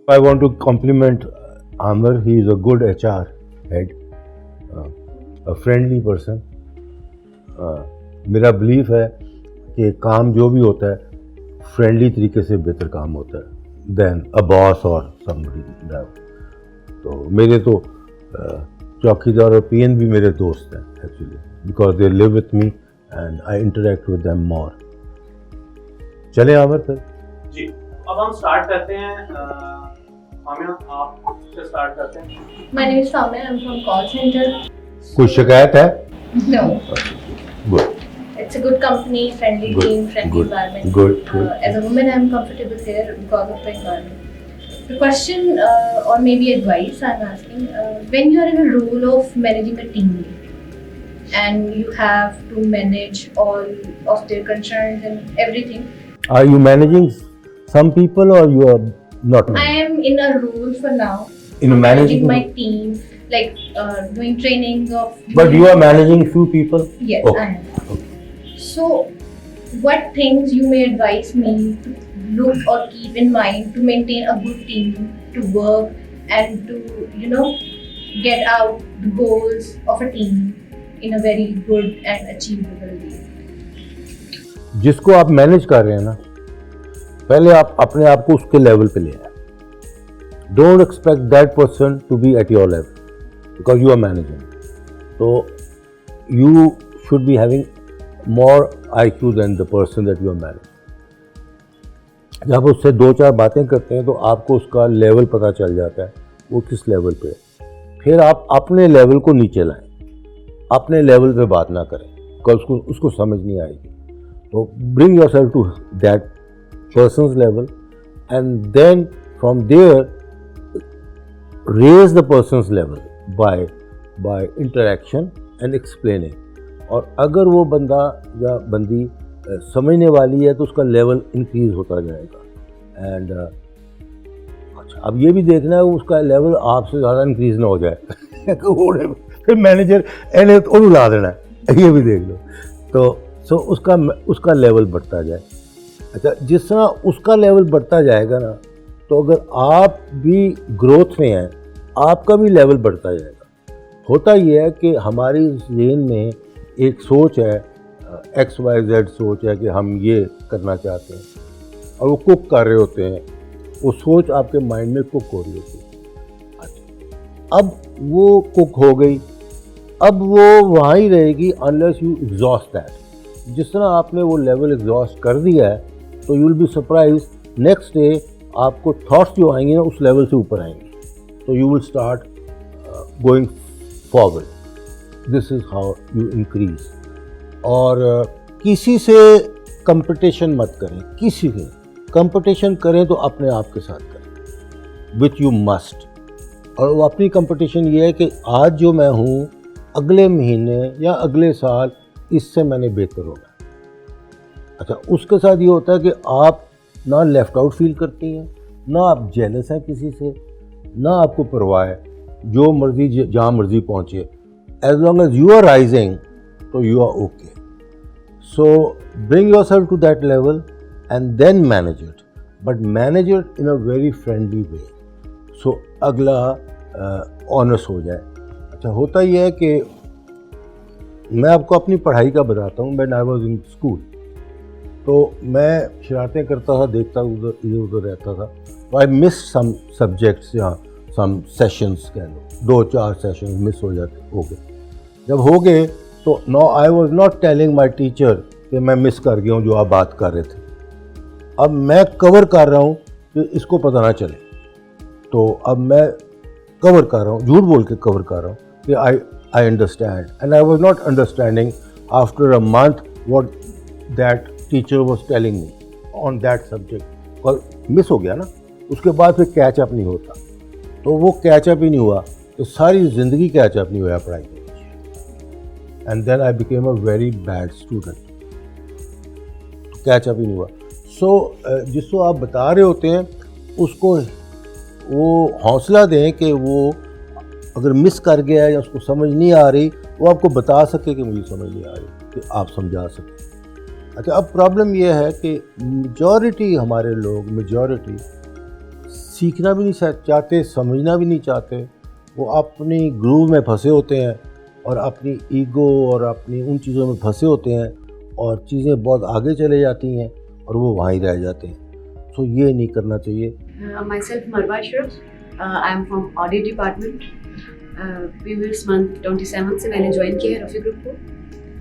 I want to compliment Amar. He is a good HR head, a friendly person. मेरा belief है कि काम जो भी होता है फ्रेंडली तरीके से बेहतर काम होता है देन अ बॉस और समबडी। तो मेरे तो चौकीदार और पीएन भी मेरे दोस्त हैं actually, because they live with me and I interact with them more. चले आमिर फिर जी, अब हम स्टार्ट करते हैं। सामिया, आप से स्टार्ट करते हैं। My name is Samya. I'm from call center. कोई शिकायत है? No, good it's a good company, friendly Good, team, friendly good, environment. good. As a woman, I'm comfortable here because of the environment. The question, or maybe advice, I'm asking: when you are in a role of managing a team, and you have to manage all of their concerns and everything, Are you managing some people or you are not I managing? am in a role for now. In managing my team, like doing trainings of. But you are managing few people? Yes, Okay. I am. So, what things you may advise me to look or keep in mind to maintain a good team, to work and to, get out the goals of a team in a very good and achievable way? जिसको आप manage कर रहे हैं ना, पहले आप अपने आप को उसके लेवल पे ले आए। Don't expect that person to be at your level because you are managing. तो you should be having more IQ than the person that you are managing। जब उससे दो चार बातें करते हैं तो आपको उसका लेवल पता चल जाता है वो किस लेवल पे है। फिर आप अपने लेवल को नीचे लाएं, अपने लेवल पे बात ना करें बिकॉज उसको समझ नहीं आएगी। तो bring yourself to that person's level and then from there raise the person's level by interaction and explaining. और अगर वो बंदा या बंदी समझने वाली है तो उसका लेवल इंक्रीज होता जाएगा। एंड अच्छा, अब ये भी देखना है उसका लेवल आपसे ज़्यादा इंक्रीज ना हो जाए फिर मैनेजर एने तो ला देना है, ये भी देख लो। तो सो उसका लेवल बढ़ता जाए। अच्छा, जिस तरह उसका लेवल बढ़ता जाएगा ना, तो अगर आप भी ग्रोथ में हैं आपका भी लेवल बढ़ता जाएगा। होता ये है कि हमारी ज़हन में एक सोच है, XYZ सोच है कि हम ये करना चाहते हैं और वो कुक कर रहे होते हैं, वो सोच आपके माइंड में कुक हो रही होती है। अच्छा, अब वो कुक हो गई, अब वो वहाँ ही रहेगी अनलेस यू एग्जॉस्ट दैट। जिस तरह आपने वो लेवल एग्जॉस्ट कर दिया है तो you will be surprise next day आपको थॉट्स जो आएंगे ना उस लेवल से ऊपर आएंगे। तो you will start going forward. This is how you increase. और किसी से कंपटीशन मत करें, किसी से कंपटीशन करें तो अपने आप के साथ करें विच यू मस्ट। और वो अपनी कंपटीशन ये है कि आज जो मैं हूँ अगले महीने या अगले साल इससे मैंने बेहतर होगा। अच्छा, उसके साथ ये होता है कि आप ना लेफ़्ट आउट फील करती हैं, ना आप जेलस हैं किसी से, ना आपको परवाह है, जो मर्जी जहाँ मर्जी पहुँचे। As long as you are rising, so you are okay. So bring yourself to that level and then manage it, but manage it in a very friendly way. So अगला ऑनर्स हो जाए। अच्छा, होता यह है कि मैं आपको अपनी पढ़ाई का बताता हूँ। When I was in school तो मैं शरारतें करता था, देखता इधर उधर रहता था। तो आई मिस सम सब्जेक्ट्स या सम सेशंस, कह लो 2-4 सेशंस मिस हो गए। जब हो गए तो no I was not telling my teacher कि मैं मिस कर गया हूँ जो आप बात कर रहे थे। अब मैं कवर कर रहा हूँ कि इसको पता ना चले। तो अब मैं कवर कर रहा हूँ, झूठ बोल के कवर कर रहा हूँ कि I understand and I was not understanding after a month what that teacher was telling me on that subject. और मिस हो गया ना, उसके बाद फिर कैचअप नहीं होता। तो वो कैचअप ही नहीं हुआ तो सारी ज़िंदगी कैचअप नहीं हुआ पढ़ाई में। And then I became a very bad student. Catch up ही नहीं हुआ। सो जिसको आप बता रहे होते हैं उसको वो हौसला दें कि वो अगर मिस कर गया है या उसको समझ नहीं आ रही, वो आपको बता सके कि मुझे समझ नहीं आ रही, कि आप समझा सकें। अच्छा, अब प्रॉब्लम ये है कि मेजॉरिटी हमारे लोग सीखना भी नहीं चाहते, समझना भी नहीं चाहते, वो अपनी ग्रूव में फंसे होते हैं और अपनी ईगो और अपनी उन चीज़ों में फंसे होते हैं और चीज़ें बहुत आगे चले जाती हैं और वो वहाँ ही रह जाते हैं। तो ये नहीं करना चाहिए। Myself Marwa Ashraf, I am from audit department. Previous month 27 से मैंने ज्वाइन किया है रफ़ी ग्रुप को।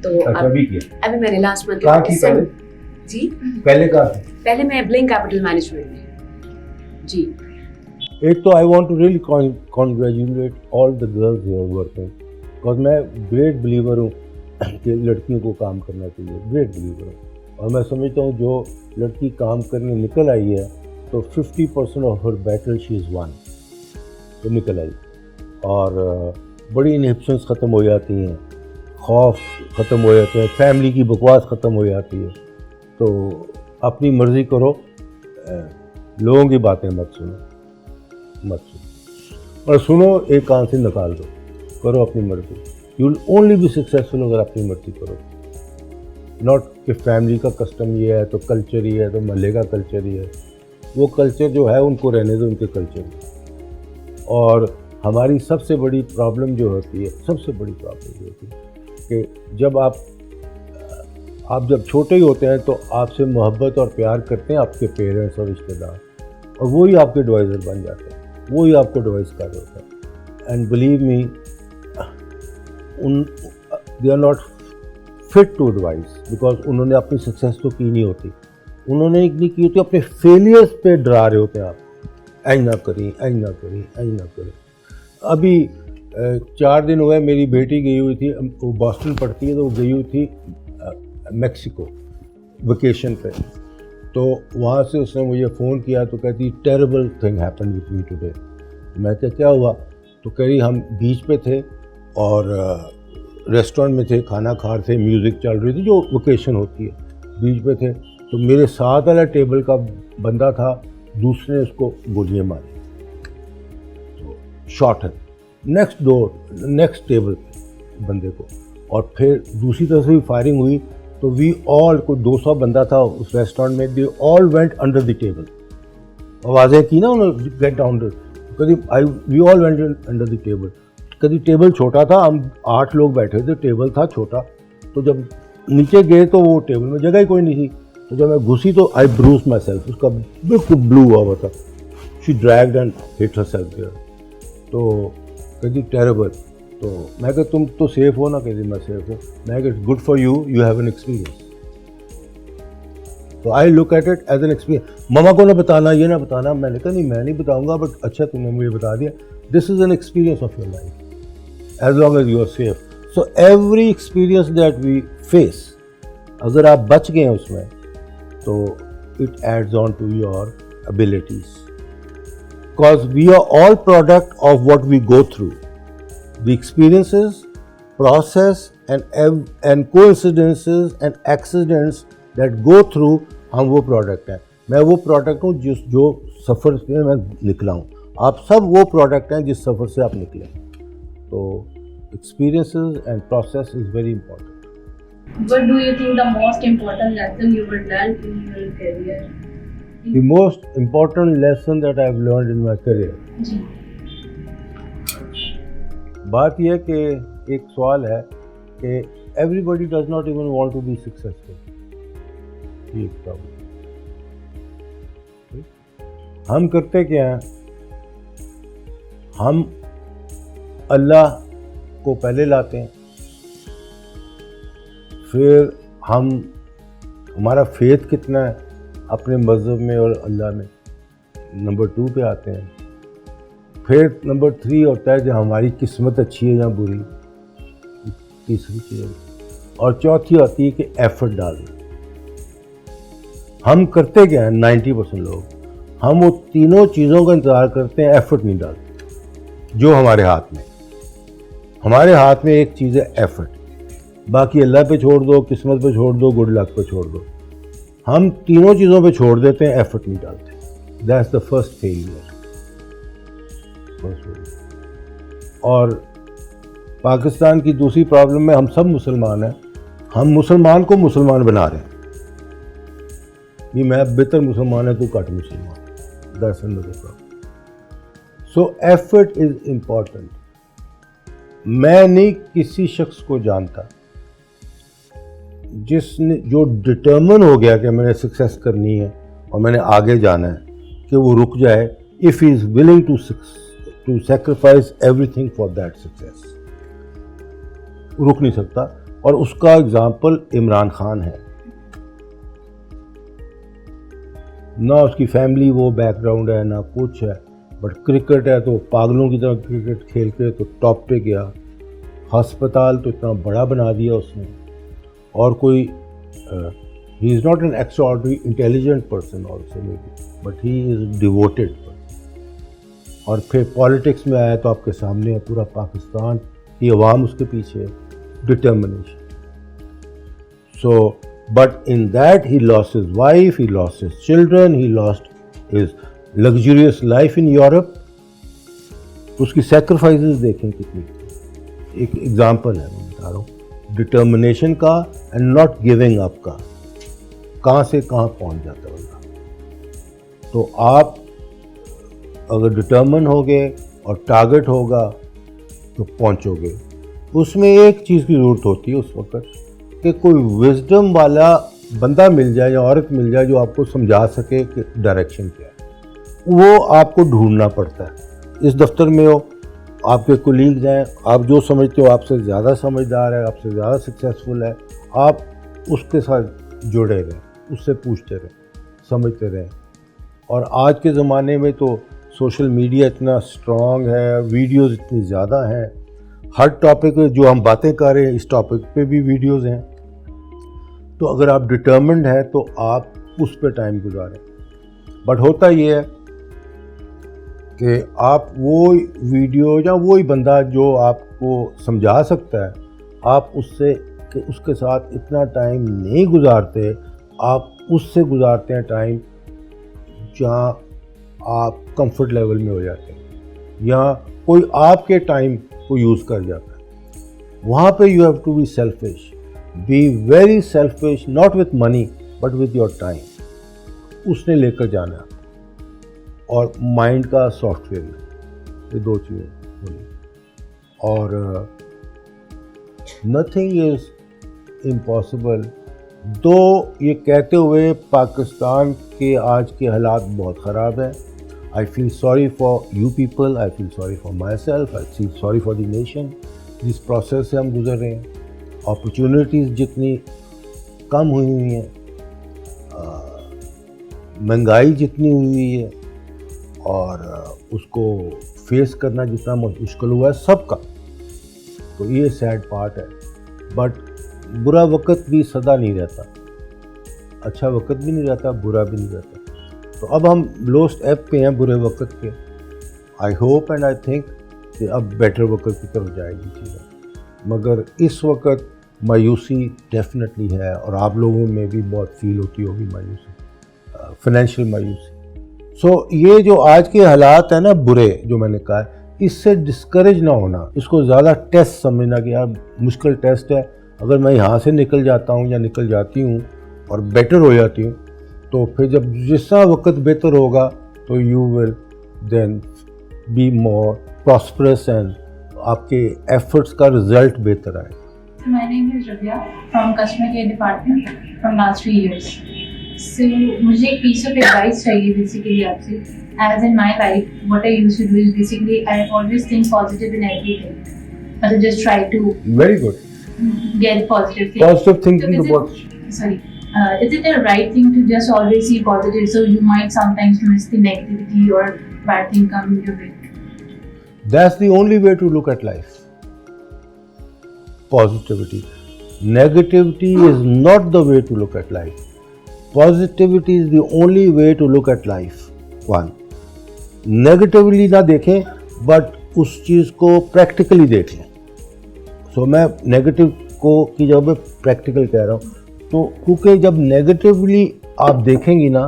तो अभी किया? अभी मैंने लास्ट मंथ कहाँ की पहले? जी पहले का? पहले मैं ब्लिंक कैपिटल मैनेजमेंट में। जी एक तो I want to really congratulate all the girls here working, because मैं ग्रेट बिलीवर हूँ कि लड़कियों को काम करना चाहिए, ग्रेट बिलीवर हूँ। और मैं समझता हूँ जो लड़की काम करने निकल आई है तो 50% of her battle she is one, तो निकल आई और बड़ी इनहिबिशंस ख़त्म हो जाती हैं, खौफ ख़त्म हो जाते हैं, फैमिली की बकवास ख़त्म हो जाती है। तो अपनी मर्ज़ी करो, लोगों की बातें मत सुनो और सुनो एक कान से निकाल दो, करो अपनी मर्ज़ी। You will only be successful अगर अपनी मर्ज़ी करो, नॉट कि फैमिली का कस्टम ये है तो कल्चर ही है तो महल्ले का कल्चर ही है। वो कल्चर जो है उनको रहने दो, उनके कल्चर में। और हमारी सबसे बड़ी प्रॉब्लम जो होती है, सबसे बड़ी प्रॉब्लम जो होती है कि जब आप जब छोटे ही होते हैं तो आपसे मोहब्बत और प्यार करते हैं आपके पेरेंट्स और रिश्तेदार, और वही आपके एडवाइज़र बन जाते हैं, वही आपको एडवाइस कर रहे होते हैं। And believe me, they are not fit to advise, because उन्होंने अपनी सक्सेस तो की नहीं होती, उन्होंने नहीं की होती, अपने फेलियर्स पे डरा रहे होते हैं आप, ऐ ना करें, ऐ ना करें, ऐ ना करें। अभी 4 दिन हुए मेरी बेटी गई हुई थी, वो बॉस्टन पढ़ती है, तो वो गई हुई थी मैक्सिको वेकेशन पे। तो वहाँ से उसने मुझे फ़ोन किया तो कहती terrible thing happen with me today. मैं क्या हुआ? तो कह रही हम बीच पे थे और रेस्टोरेंट में थे, खाना खा रहे थे, म्यूज़िक चल रही थी, जो वेकेशन होती है, बीच पे थे। तो मेरे साथ वाला टेबल का बंदा था, दूसरे ने उसको गोलियाँ मारी, तो शॉट है नेक्स्ट टेबल बंदे को, और फिर दूसरी तरफ से भी फायरिंग हुई। तो वी ऑल, कोई 200 बंदा था उस रेस्टोरेंट में, they all went under the table. आवाज़ें की ना उन्होंने, गेट डाउन, कभी we all went under the table. कभी टेबल छोटा था, हम 8 लोग बैठे थे, टेबल था छोटा, तो जब नीचे गए तो वो टेबल में जगह ही कोई नहीं थी। तो जब मैं घुसी तो आई ब्रूस माई सेल्फ, उसका बिल्कुल ब्लू हुआ था, she dragged and hit herself there. तो कहती टेरेबल। तो मैं कहा तुम तो सेफ हो ना? कहती मैं सेफ हूँ। मैं कहा good for you, you have an experience. तो I look at it as an experience. ममा को ना बताना, ये ना बताना। मैंने कहा नहीं, मैं नहीं बताऊंगा, बट अच्छा तुमने मुझे बता दिया, this is an experience of your life as long as you are safe. So every experience that we face, अगर आप बच गए हैं उसमें, तो it adds on to your abilities, because we are all product of what we go through. The experiences, process and coincidences and accidents that go through, हम वो product हैं। मैं वो प्रोडक्ट हूँ जो सफ़र से मैं निकला हूँ। आप सब वो प्रोडक्ट हैं जिस सफ़र से आप निकले। तो experiences and process is very important. What do you think the most important lesson you would learn in your career? The most important lesson that I have learned in my career. जी। बात यह कि एक सवाल है कि everybody does not even want to be successful. ये एक problem. हम करते क्या हैं? हम अल्लाह को पहले लाते हैं, फिर हमारा फेथ कितना है अपने मज़हब में और अल्लाह में, नंबर 2 पे आते हैं। फिर नंबर 3 होता है कि हमारी किस्मत अच्छी है या बुरी, तीसरी चीज़, और चौथी होती है कि एफर्ट डालना। हम करते क्या हैं 90% लोग? हम वो तीनों चीज़ों का इंतज़ार करते हैं, एफर्ट नहीं डालते। जो हमारे हाथ में एक चीज़ है एफर्ट, बाकी अल्लाह पे छोड़ दो, किस्मत पे छोड़ दो, गुड लक पे छोड़ दो। हम तीनों चीज़ों पे छोड़ देते हैं, एफर्ट नहीं डालते। That's the first failure. और पाकिस्तान की दूसरी प्रॉब्लम में हम सब मुसलमान हैं, हम मुसलमान को मुसलमान बना रहे हैं। ये मैं बेहतर मुसलमान है, तू घट मुसलमान। That's another problem. So effort is important. मैं नहीं किसी शख्स को जानता जिसने जो डिटर्मिन हो गया कि मैंने सक्सेस करनी है और मैंने आगे जाना है, कि वो रुक जाए if he is willing to sacrifice everything for that success. रुक नहीं सकता। और उसका एग्जाम्पल इमरान खान है। ना उसकी फैमिली वो बैकग्राउंड है ना कुछ है, बट क्रिकेट है तो पागलों की तरह क्रिकेट खेल के तो टॉप पे गया। हस्पताल तो इतना बड़ा बना दिया उसने। और कोई ही is not an extraordinary intelligent person also may be, but he is devoted person. और फिर पॉलिटिक्स में आया तो आपके सामने है, पूरा पाकिस्तान की आवाम उसके पीछे है। Determination. So but in that he lost his wife, he lost his children, he lost his luxurious life in Europe. उसकी सेक्रीफाइसेस देखें कितनी। एक एग्जाम्पल है मैं बता रहा हूँ डिटर्मिनेशन का एंड नॉट गिविंग अप का, कहाँ से कहाँ पहुँच जाता है बंदा। तो आप अगर डिटर्मिन होगे और टारगेट होगा तो पहुँचोगे। उसमें एक चीज़ की ज़रूरत होती है उस वक्त कि कोई विजडम वाला बंदा मिल जाए या औरत मिल जाए जो आपको समझा सके कि डायरेक्शन क्या है। वो आपको ढूंढना पड़ता है। इस दफ्तर में हो, आपके कोलीग्स हैं, आप जो समझते हो आपसे ज़्यादा समझदार है, आपसे ज़्यादा सक्सेसफुल है, आप उसके साथ जुड़े रहें, उससे पूछते रहें, समझते रहें। और आज के ज़माने में तो सोशल मीडिया इतना स्ट्रॉन्ग है, वीडियोज़ इतनी ज़्यादा हैं, हर टॉपिक जो हम बातें कर रहे हैं इस टॉपिक पे भी वीडियोज़ हैं। तो अगर आप डिटर्मिन्ड हैं तो आप उस पर टाइम गुजारें। बट होता ये है कि आप वो वीडियो या वही बंदा जो आपको समझा सकता है, आप उसके साथ इतना टाइम नहीं गुजारते। आप उससे गुजारते हैं टाइम जहाँ आप कंफर्ट लेवल में हो जाते हैं या कोई आपके टाइम को यूज़ कर जाता है। वहाँ पे you have to be selfish, be very selfish, not with money but with your time. उसने लेकर जाना और माइंड का सॉफ्टवेयर में, ये दो चीज़ें बोली। और नथिंग इज़ इम्पॉसिबल। दो ये कहते हुए पाकिस्तान के आज के हालात बहुत ख़राब हैं। I feel sorry for you people, I feel sorry for myself, I feel sorry for the nation। जिस प्रोसेस से हम गुजर रहे हैं, अपॉर्चुनिटीज़ जितनी कम हुई हैं, महंगाई जितनी हुई है और उसको फेस करना जितना मुश्किल हुआ है सबका, तो ये सैड पार्ट है। बट बुरा वक्त भी सदा नहीं रहता, अच्छा वक्त भी नहीं रहता, बुरा भी नहीं रहता। तो अब हम लोस्ट एप पे हैं बुरे वक्त के। I hope and I think कि अब बेटर वक्त की तरफ जाएगी चीज़ें। मगर इस वक्त मायूसी डेफिनेटली है और आप लोगों में भी बहुत फील होती होगी मायूसी, फाइनेंशियल मायूसी। सो ये जो आज के हालात हैं ना बुरे, जो मैंने कहा, इससे डिस्करेज ना होना, इसको ज़्यादा टेस्ट समझना कि यार मुश्किल टेस्ट है, अगर मैं यहाँ से निकल जाता हूँ या निकल जाती हूँ और बेटर हो जाती हूँ, तो फिर जब जिसका वक्त बेहतर होगा तो you will then be more prosperous and आपके एफर्ट्स का रिजल्ट बेहतर आए। My name is Rabia from Customer Care Department from last 3 years. So मुझे एक piece of advice चाहिए basically आपसे. As in my life, what I used to do is basically I always think positive in everything. I just try to Very good. get positive things. Positive thinking So about. Sorry. Is it the right thing to just always see positive? So you might sometimes miss the negativity or bad thing coming your way. That's the only way to look at life. Positivity. Negativity is not the way to look at life. Positivity is the only way to look at life. One. Negatively ना देखें, but उस चीज़ को practically देख लें. So मैं negative को की जगह पे practical कह रहा हूँ। तो क्योंकि जब नेगेटिवली आप देखेंगी ना,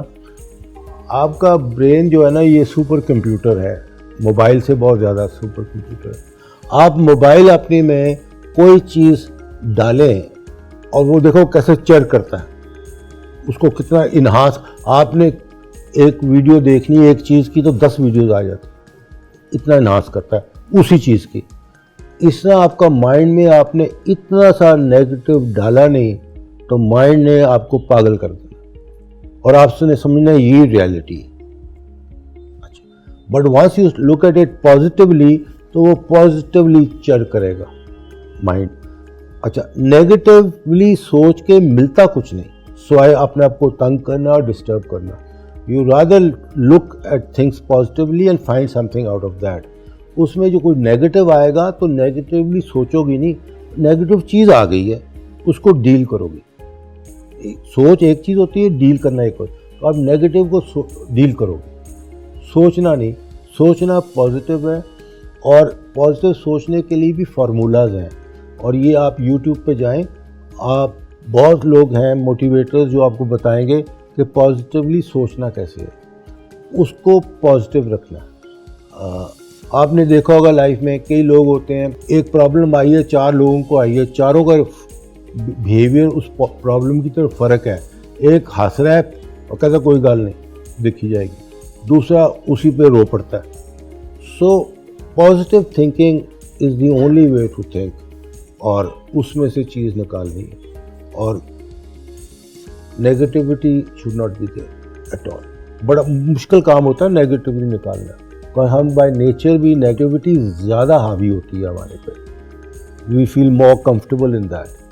आपका ब्रेन जो है ना ये सुपर कंप्यूटर है, मोबाइल से बहुत ज़्यादा सुपर कंप्यूटर है। आप मोबाइल अपने में कोई चीज़ डालें और वो देखो कैसे चेक करता है, उसको कितना इन्हांस। आपने एक वीडियो देखनी है एक चीज़ की तो 10 वीडियोज़ आ जाती, इतना नाश करता है उसी चीज़ की। इस तरह आपका माइंड में आपने इतना सा नेगेटिव डाला नहीं तो माइंड ने आपको पागल कर दिया और आपसे समझना ये रियलिटी है। अच्छा, but once you look at it positively तो वो पॉजिटिवली चल करेगा माइंड। अच्छा, नेगेटिवली सोच के मिलता कुछ नहीं, स्वाय अपने आप को तंग करना और डिस्टर्ब करना। You rather look at things positively and find something out of that. उसमें जो कोई नेगेटिव आएगा तो नेगेटिवली सोचोगी नहीं, नेगेटिव चीज़ आ गई है उसको डील करोगी। सोच एक चीज़ होती है, डील करना एक और, तो आप नेगेटिव को डील करोगे, सोचना नहीं। सोचना पॉजिटिव है और पॉजिटिव सोचने के लिए भी फार्मूलाज हैं और ये आप यूट्यूब पे जाएं, आप बहुत लोग हैं मोटिवेटर्स जो आपको बताएंगे कि पॉजिटिवली सोचना कैसे है, उसको पॉजिटिव रखना है। आपने देखा होगा लाइफ में कई लोग होते हैं, एक प्रॉब्लम आई है, 4 लोगों को आई है, चारों का बिहेवियर उस प्रॉब्लम की तरफ फ़र्क है। एक हंस रहा है और कहता कोई गल नहीं देखी जाएगी, दूसरा उसी पे रो पड़ता है। So positive thinking is the only way to think और उसमें से चीज़ निकालनी है और negativity should not be there at all. बड़ा मुश्किल काम होता है नेगेटिविटी निकालना, पर हम बाय नेचर भी नेगेटिविटी ज़्यादा हावी होती है हमारे पे। We feel more comfortable in that.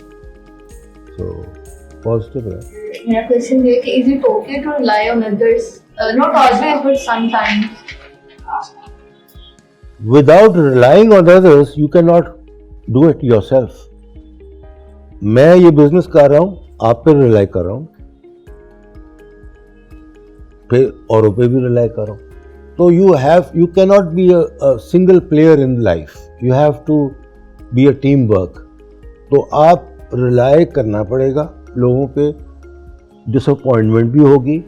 So positive है। मेरा क्वेश्चन ये कि is it okay to rely on others, not always but sometimes? Without relying on others, you cannot do it yourself. मैं ये बिजनेस कर रहा हूँ, आप पे रिलाई कर रहा हूँ, फिर औरों पे भी रिलाई कर रहा हूँ। तो you cannot be a single player in life. You have to be a team work. तो आप रिलाई करना पड़ेगा लोगों पे, डिसअपॉइंटमेंट भी होगी,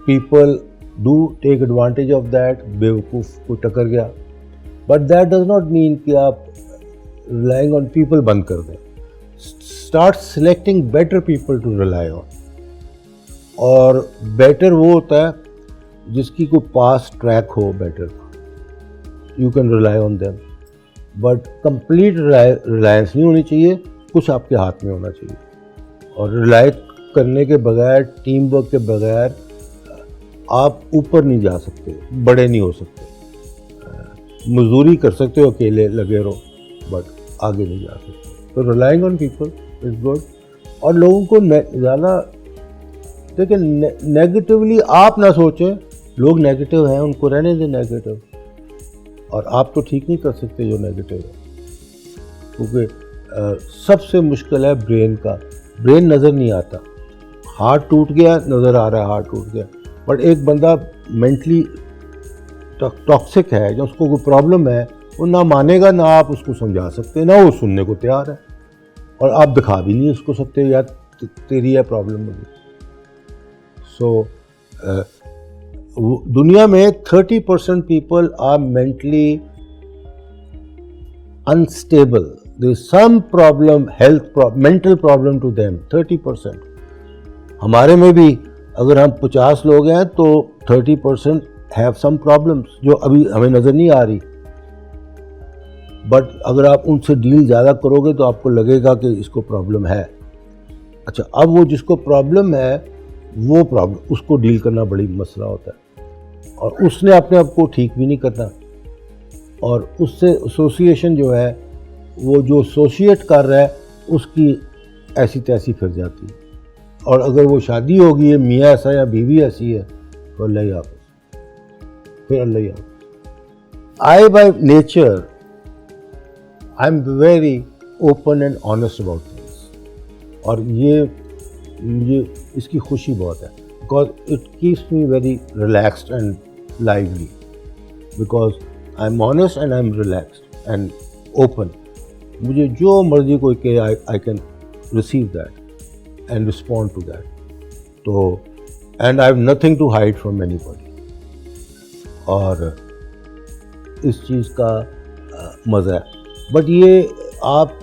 people do take advantage of that, बेवकूफ़ को टकर गया, but that does not mean कि आप रिलाइंग ऑन पीपल बंद कर दें। Start selecting better people to rely on. और बेटर वो होता है जिसकी कोई पास ट्रैक हो better, you can rely on them, but complete reliance नहीं होनी चाहिए, कुछ आपके हाथ में होना चाहिए। और रिलाई करने के बगैर, टीम वर्क के बगैर आप ऊपर नहीं जा सकते, बड़े नहीं हो सकते। मजदूरी कर सकते हो अकेले लगे रहो, बट आगे नहीं जा सकते। तो relying on people is good. और लोगों को ज़्यादा देखिए, नेगेटिवली आप ना सोचें, लोग नेगेटिव हैं उनको रहने दें नेगेटिव, और आप तो ठीक नहीं कर सकते जो नेगेटिव है, क्योंकि सबसे मुश्किल है ब्रेन का। ब्रेन नज़र नहीं आता, हार्ट टूट गया नज़र आ रहा है हार्ट टूट गया, बट एक बंदा मेंटली टॉक्सिक है, जो उसको कोई प्रॉब्लम है, वो ना मानेगा, ना आप उसको समझा सकते, ना वो सुनने को तैयार है, और आप दिखा भी नहीं उसको सकते यार तेरी है प्रॉब्लम मुझे। सो दुनिया में 30% people are mentally unstable, there is some problem, health mental problem to them, 30%। हमारे में भी अगर हम 50 लोग हैं तो 30% हैव सम प्रॉब्लम्स जो अभी हमें नज़र नहीं आ रही, बट अगर आप उनसे डील ज़्यादा करोगे तो आपको लगेगा कि इसको प्रॉब्लम है। अच्छा, अब वो जिसको प्रॉब्लम है वो प्रॉब्लम उसको डील करना बड़ी मसला होता है, और उसने अपने आप को ठीक भी नहीं करना, और उससे एसोसिएशन जो है, वो जो एसोसिएट कर रहा है उसकी ऐसी तैसी फिर जाती है। और अगर वो शादी होगी है, मियाँ ऐसा या बीवी ऐसी है, तो अल्लाह ही हाफ़िज़, फिर अल्लाह ही हाफ़िज़। I by nature I am very open and honest about things, और ये मुझे इसकी खुशी बहुत है, because it keeps me very relaxed and lively, because I am honest and I am relaxed and open. मुझे जो मर्जी कोई कहे, I can receive that and respond to that. तो and I have nothing to hide from anybody, और इस चीज़ का मज़ा है। बट ये आप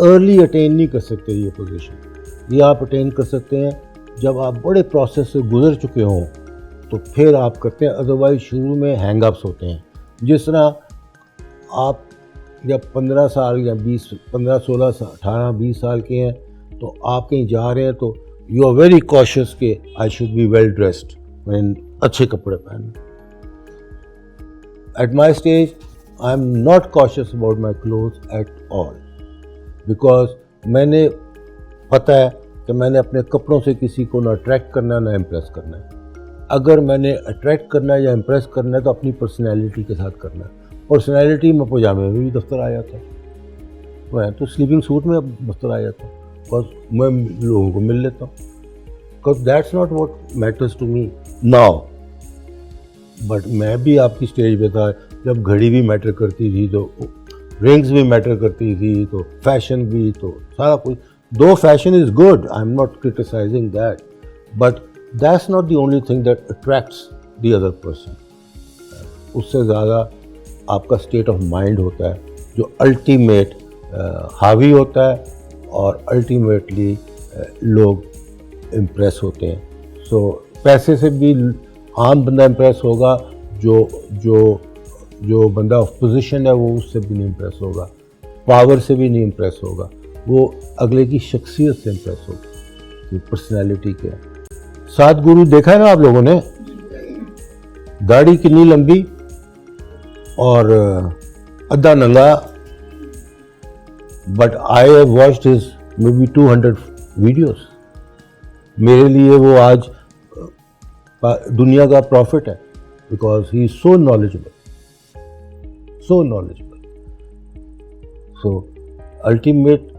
अर्ली अटेन नहीं कर सकते ये पोजीशन, ये आप अटेन कर सकते हैं जब आप बड़े प्रोसेस से गुजर चुके हों, तो फिर आप करते हैं, अदरवाइज शुरू में हैंगअप्स होते हैं। जिस तरह आप जब 15 साल या 20, 15, 16, 18, 20 साल के हैं तो आप कहीं जा रहे हैं तो यू आर वेरी कॉशियस कि I should be well dressed, मैंने अच्छे कपड़े पहने। At my stage I am not cautious about my cloth at all, because मैंने पता है कि मैंने अपने कपड़ों से किसी को ना अट्रैक्ट करना है ना इम्प्रेस करना है। अगर मैंने अट्रैक्ट करना है या इम्प्रेस करना है तो अपनी पर्सनैलिटी के साथ करना है। पर्सनैलिटी में पजामे में भी दफ्तर आ जाता है, मैं तो स्लीपिंग सूट में दफ्तर आ जाता हूँ, बिकॉज मैं लोगों को मिल लेता हूँ, because that's not what matters to me now. But मैं भी आपकी स्टेज पे था जब घड़ी भी मैटर करती थी, तो रिंग्स भी मैटर करती थी, तो फैशन भी, तो सारा कुछ। Though fashion is good, I am not criticising that, but that's not the only thing that attracts the other person. उससे ज़्यादा आपका स्टेट ऑफ माइंड होता है जो अल्टीमेट हावी होता है और अल्टीमेटली लोग इम्प्रेस होते हैं। सो पैसे से भी आम बंदा इम्प्रेस होगा, जो बंदा ऑफ पोजीशन है वो उससे भी नहीं इम्प्रेस होगा, पावर से भी नहीं इम्प्रेस होगा, वो अगले की शख्सियत से इम्प्रेस होगा, कि पर्सनैलिटी क्या है। 7 गुरु देखा है ना आप लोगों ने, दाढ़ी कितनी लंबी और अद्धा नंगा, but I have watched his may be 200 videos. मेरे लिए वो आज दुनिया का प्रॉफिट है, because he is so knowledgeable, so knowledgeable. So ultimate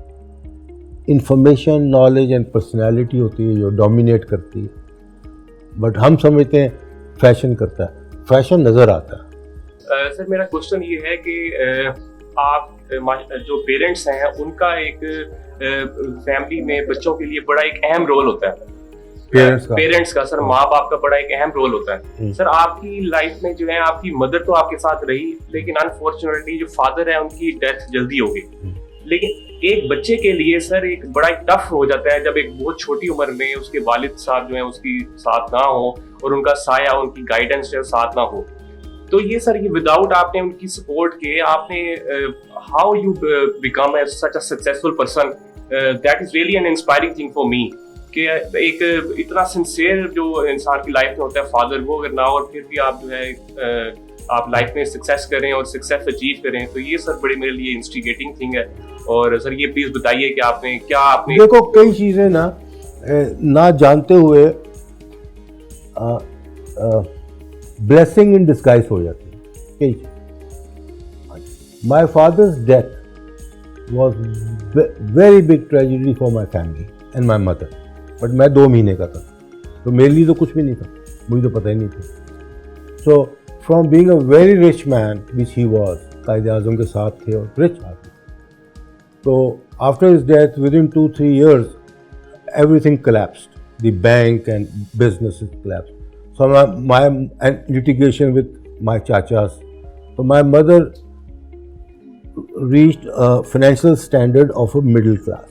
information, knowledge and personality होती है जो डोमिनेट करती है। बट हम समझते हैं फैशन करता है, फैशन नज़र आता है। सर मेरा क्वेश्चन ये है कि आप जो पेरेंट्स हैं उनका एक फैमिली में बच्चों के लिए बड़ा एक अहम रोल होता है, पेरेंट्स का सर, माँ बाप का बड़ा एक अहम रोल होता है। सर आपकी लाइफ में जो है आपकी मदर तो आपके साथ रही, लेकिन अनफॉर्चुनेटली जो फादर है उनकी डेथ जल्दी हो गई। लेकिन एक बच्चे के लिए सर एक बड़ा टफ हो जाता है जब एक बहुत छोटी उम्र में उसके वालिद साहब जो है उसकी साथ ना हो और उनका साया, उनकी गाइडेंस जो साथ ना हो। तो ये सर ये विदाउट आपने उनकी सपोर्ट के आपने how you become such a successful person, that is really an inspiring thing for me कि एक इतना सिंसियर जो इंसान की लाइफ में होता है फादर, वो अगर ना हो और फिर भी आप जो है आप लाइफ में सक्सेस करें और सक्सेस अचीव करें, तो ये सर बड़ी मेरे लिए इंस्टिगेटिंग थिंग है। और सर ये प्लीज बताइए कि आपने देखो कई चीज़ें ना जानते हुए ब्लेसिंग इन डिस्गाइज हो जाती है कई चीज़। My father's death was very big tragedy for my family and my mother, but मैं 2 महीने का था, तो मेरे लिए तो कुछ भी नहीं था, मुझे तो पता ही नहीं था। So from being a very rich man which he was, कायदे आज़म के साथ थे और रिच आदमी, तो after his death with in 2-3 years everything collapsed, the bank and businesses collapsed. So my and litigation with my chachas. So my mother reached a financial standard of a middle class,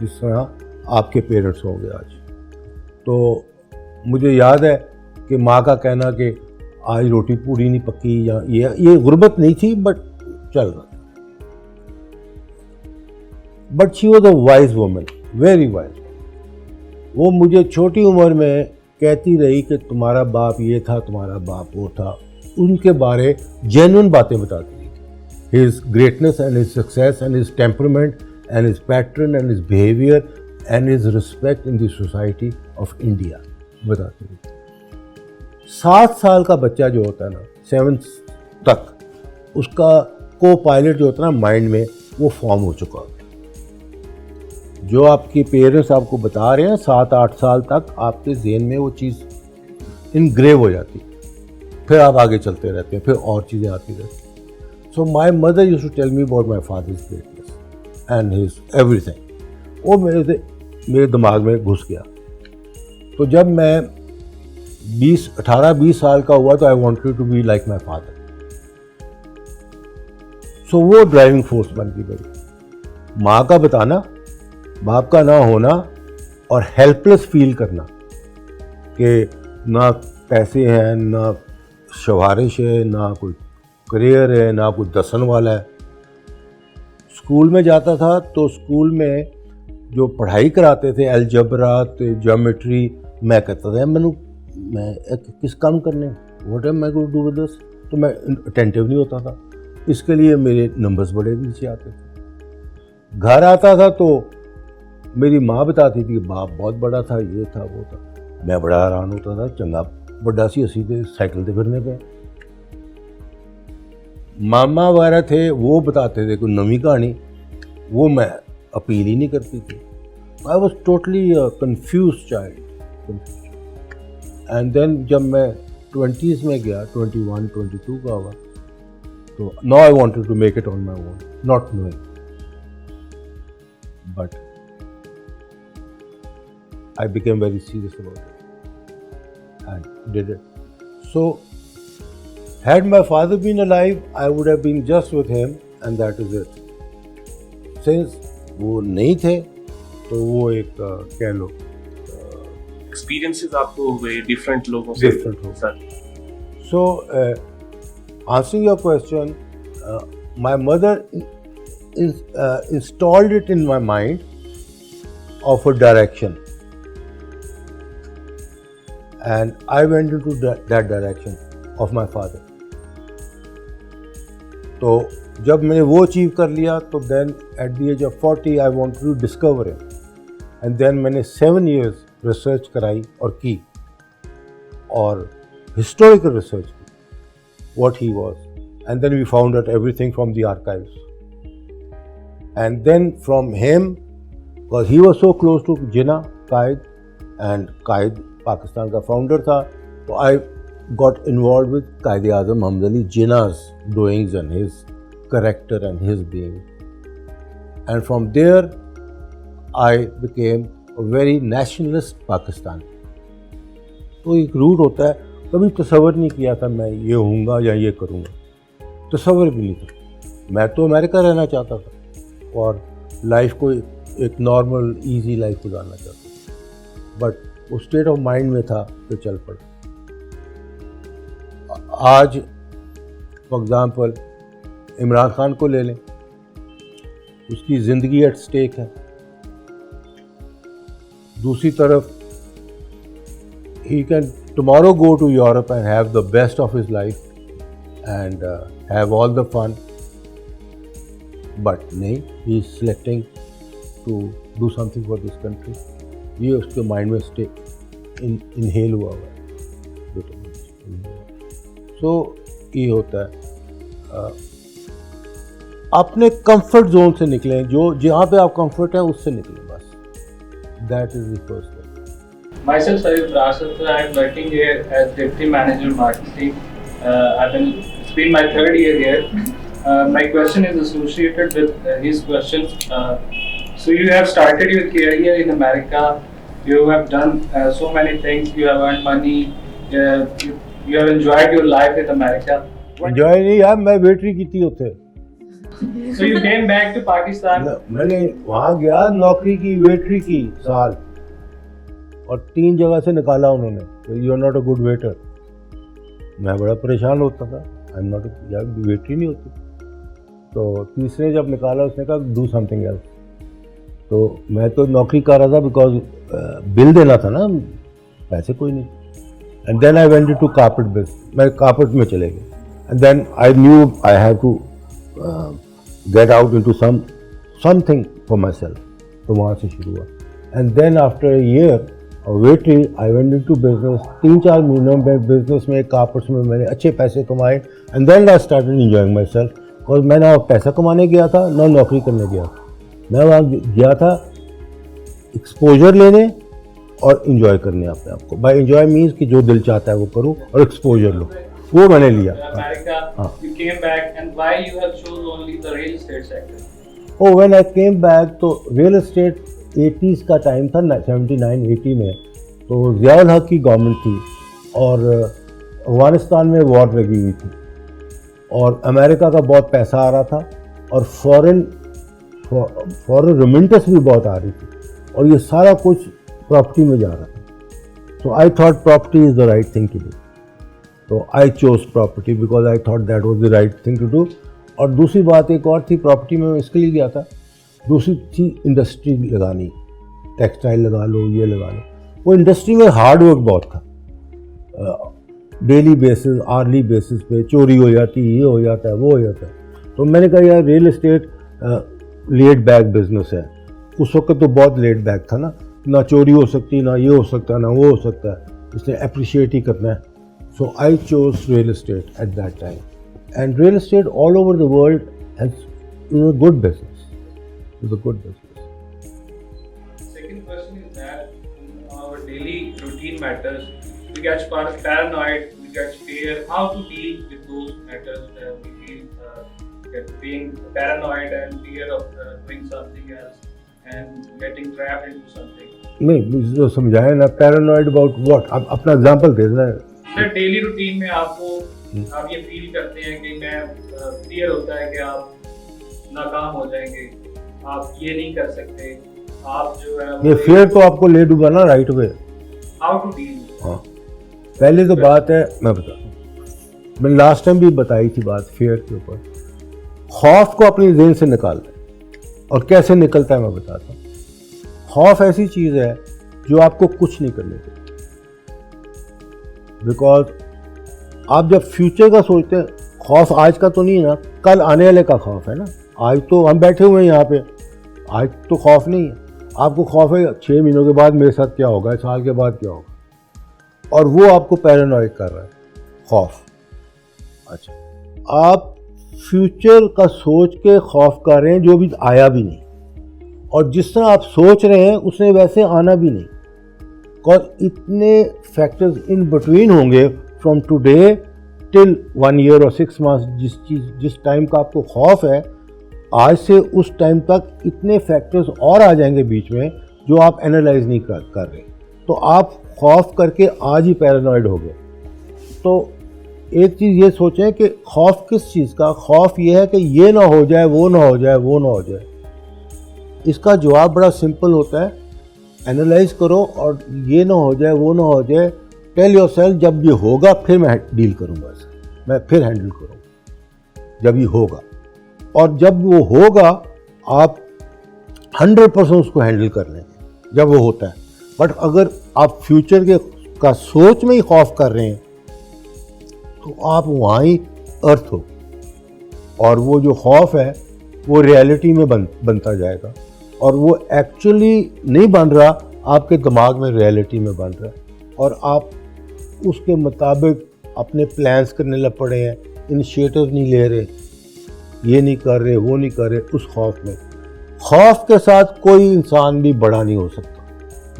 जिस तरह आपके parents होंगे आज। तो मुझे याद है कि माँ का कहना कि आज रोटी पूरी नहीं पकी, या ये गुर्बत नहीं थी, बट चल रहा था। But she was a wise woman, very wise. वो मुझे छोटी उम्र में कहती रही कि तुम्हारा बाप ये था, तुम्हारा बाप वो था, उनके बारे जेन्युइन बातें बताती रही। His greatness and his success and his temperament and his pattern and his behaviour and his respect in the society of India बताती रही। 7 साल का बच्चा जो होता है ना, 7th तक, उसका को पायलट जो होता है ना माइंड में, वो फॉर्म हो चुका होता है। जो आपके पेरेंट्स आपको बता रहे हैं 7-8 साल तक आपके ज़हन में वो चीज़ इनग्रेव हो जाती है, फिर आप आगे चलते रहते हैं, फिर और चीज़ें आती रहती। So my mother used to tell me about my father's greatness and his everything. वो मेरे दिमाग में घुस गया। तो जब मैं 18-20 साल का हुआ तो I wanted to be like my father. So वो ड्राइविंग फोर्स बन गई मेरी। माँ का बताना, बाप का ना होना और हेल्पलेस फील करना कि ना पैसे हैं, ना शवारिश है, ना कोई करियर है, ना कोई दसन वाला है। स्कूल में जाता था तो स्कूल में जो पढ़ाई कराते थे अलजबरा ज्योमेट्री, मैं कहता था मैं किस काम करने, what am I going to do with this, तो मैं अटेंटिव नहीं होता था। इसके लिए मेरे नंबर्स बड़े नीचे आते थे। घर आता था तो मेरी माँ बताती थी बाप बहुत बड़ा था, ये था वो था। मैं बड़ा हैरान होता था, चंगा बड़ा सी असी थे साइकिल से फिरने पे। मामा वगैरह थे वो बताते थे कोई नवी कहानी, वो मैं अपील ही नहीं करती थी। I was totally confused child. And then जब मैं 20s में गया, 21, 22 का हुआ, तो now I wanted to make it on my own, not knowing, but I became very serious about it and did it. So, had my father been alive, I would have been just with him and that is it. Since वो नहीं थे तो वो एक कह लो experiences आपको हुए different लोगों से? डिफरेंट हो sir. So, answering your question, my mother installed it in my mind of a direction. And I went into that direction of my father. तो जब मैंने वो अचीव कर लिया तो then at the age of 40 I wanted to discover him. And then मैंने 7 years research कराई और की, और historical research की, what he was. And then we found out everything from the archives. And then from him, because he was so close to Jinnah Qaid, and Qaid Pakistan का founder था, तो I got involve with Quaid Azam हमज़ Ali Jinnah's doings and his character and his being. And from there I became a very nationalist Pakistan. तो एक root होता है, कभी तसव्वुर नहीं किया था मैं ये होऊंगा या ये करूँगा, तसव्वुर भी नहीं था। मैं तो अमेरिका रहना चाहता था और लाइफ को एक नॉर्मल ईजी लाइफ गुजारना चाहता था, बट उस स्टेट ऑफ माइंड में था तो चल पड़ा। आज फॉर एग्ज़ाम्पल इमरान खान को ले लें, उसकी ज़िंदगी एट स्टेक है। दूसरी तरफ he can tomorrow go to Europe and have the best of his life and have all the fun, but नहीं, he is selecting to do something for this country. ये उसके माइंड में stay inhale हुआ है। सो ये होता है, अपने कंफर्ट जोन से निकलें, जो जहाँ पे आप कंफर्ट है उससे निकलें, बस। That is the first thing. Myself, Sayed Rasat, I am working here as Deputy Manager Marketing. It's been my 3rd year here. My question is associated with his questions. So you have started your career in America. You have done so many things. You have earned money. You have enjoyed your life in America. Enjoy नहीं यार, मैं वेटरी की थी उत्थे। So you came back to Pakistan. मैंने वहाँ गया, नौकरी की, वेटरी की साल, और 3 जगह से निकाला उन्होंने, you are not a good waiter. मैं बड़ा परेशान होता था, आई एम नॉट, यार वेटरी नहीं होती। तो तीसरे जब निकाला उसने कहा डू समथिंग एल्स। तो मैं तो नौकरी कर रहा था बिकॉज बिल देना था ना, पैसे कोई नहीं। And then I went to carpet business, मैं कारपेट में चले गए। And then I knew I have to get out into something for myself, तो वहाँ से शुरू हुआ। And then after a year of waitering I went into business. 3-4 महीनों में बिजनेस में, कारपेट्स में मैंने अच्छे पैसे कमाए। And then I started enjoying myself, और मैं ना पैसा कमाने गया था ना नौकरी करने गया था। मैं वहाँ गया था एक्सपोजर लेने और इन्जॉय करने अपने आप को। बाय इन्जॉय मीन्स कि जो दिल चाहता है वो करूँ, और एक्सपोजर लो, वो मैंने लिया। You came back, and why you have chosen only the real estate sector? Oh, when I came back, तो रियल एस्टेट 80s का टाइम था, 79-80 में। तो ज़ियाउल हक की गवर्नमेंट थी और अफगानिस्तान में वॉर लगी हुई थी, और अमेरिका का बहुत पैसा आ रहा था, और फॉरेन रेमिटेंस भी बहुत आ रही थी, और ये सारा कुछ प्रॉपर्टी में जा रहा था। So I thought property is the right thing to do. So I chose property because I thought that was the right thing to do. और दूसरी बात एक और थी, प्रॉपर्टी में मैं इसके लिए गया था, दूसरी थी इंडस्ट्री लगानी, टेक्सटाइल लगा लो, ये लगा लो। वो इंडस्ट्री में हार्ड वर्क बहुत था, डेली बेसिस, आर्ली बेसिस पे चोरी हो जाती, ये हो जाता है, वो हो जाता है। तो मैंने कहा यार real estate laid back business है। उस वक्त तो बहुत लेड बैक था ना चोरी हो सकती, ना ये हो सकता है, ना वो हो सकता है, इसलिए अप्रिशिएट ही करना है। So I chose real estate at that time, and real estate all over the world is a good business, is a good business. Second question is that in our daily routine matters, we get paranoid, we get fear. How to deal with those matters that we feel being paranoid and fear of doing something else and getting trapped into something? नहीं, मुझे तो समझाया ना, paranoid about what? आप अपना example दे देना। Sir daily routine में आपको आप ये फील करते हैं कि मैं फियर होता है कि आप नाकाम हो जाएंगे, आप ये नहीं कर सकते, आप जो है ये फियर तो आपको ले डूबा ना right way. How to deal? हाँ, पहले तो बात है, मैं बताता हूँ, मैंने लास्ट टाइम भी बताई थी बात फियर के ऊपर। खौफ को अपनी ज़हन से निकाल दें, और कैसे निकलता है मैं बताता हूँ। खौफ ऐसी चीज़ है जो आपको कुछ नहीं करने देती, बिकॉज आप जब फ्यूचर का सोचते हैं, खौफ आज का तो नहीं है ना, कल आने वाले का खौफ है ना। आज तो हम बैठे हुए हैं यहाँ पे, आज तो खौफ नहीं है। आपको खौफ है 6 महीनों के बाद मेरे साथ क्या होगा, साल के बाद क्या होगा, और वो आपको पैरानॉइड कर रहा है, खौफ। अच्छा, आप फ्यूचर का सोच के खौफ कर रहे हैं जो भी आया भी नहीं, और जिस तरह आप सोच रहे हैं उसने वैसे आना भी नहीं, और इतने फैक्टर्स इन बिटवीन होंगे फ्रॉम टुडे टिल 1 ईयर और 6 मंथ्स। जिस टाइम का आपको खौफ है, आज से उस टाइम तक इतने फैक्टर्स और आ जाएंगे बीच में जो आप एनालाइज नहीं कर रहे। तो आप खौफ करके आज ही पैरानॉइड हो गए। तो एक चीज़ ये सोचें कि खौफ किस चीज़ का? खौफ ये है कि ये ना हो जाए, वो ना हो जाए, वो ना हो जाए। इसका जवाब बड़ा सिंपल होता है, एनालाइज करो और ये ना हो जाए, वो ना हो जाए। टेल योरसेल्फ जब ये होगा फिर मैं डील करूँगा, मैं फिर हैंडल करूँगा जब ये होगा। और जब वो होगा आप 100% उसको हैंडल कर लेंगे जब वो होता है। बट अगर आप फ्यूचर का सोच में ही खौफ कर रहे हैं तो आप वहाँ ही अर्थ हो, और वो जो खौफ है वो रियलिटी में बनता जाएगा, और वो एक्चुअली नहीं बन रहा, आपके दिमाग में रियलिटी में बन रहा है, और आप उसके मुताबिक अपने प्लान्स करने लग पड़े हैं, इनिशिएटिव नहीं ले रहे, ये नहीं कर रहे, वो नहीं कर रहे, उस खौफ में। खौफ के साथ कोई इंसान भी बड़ा नहीं हो सकता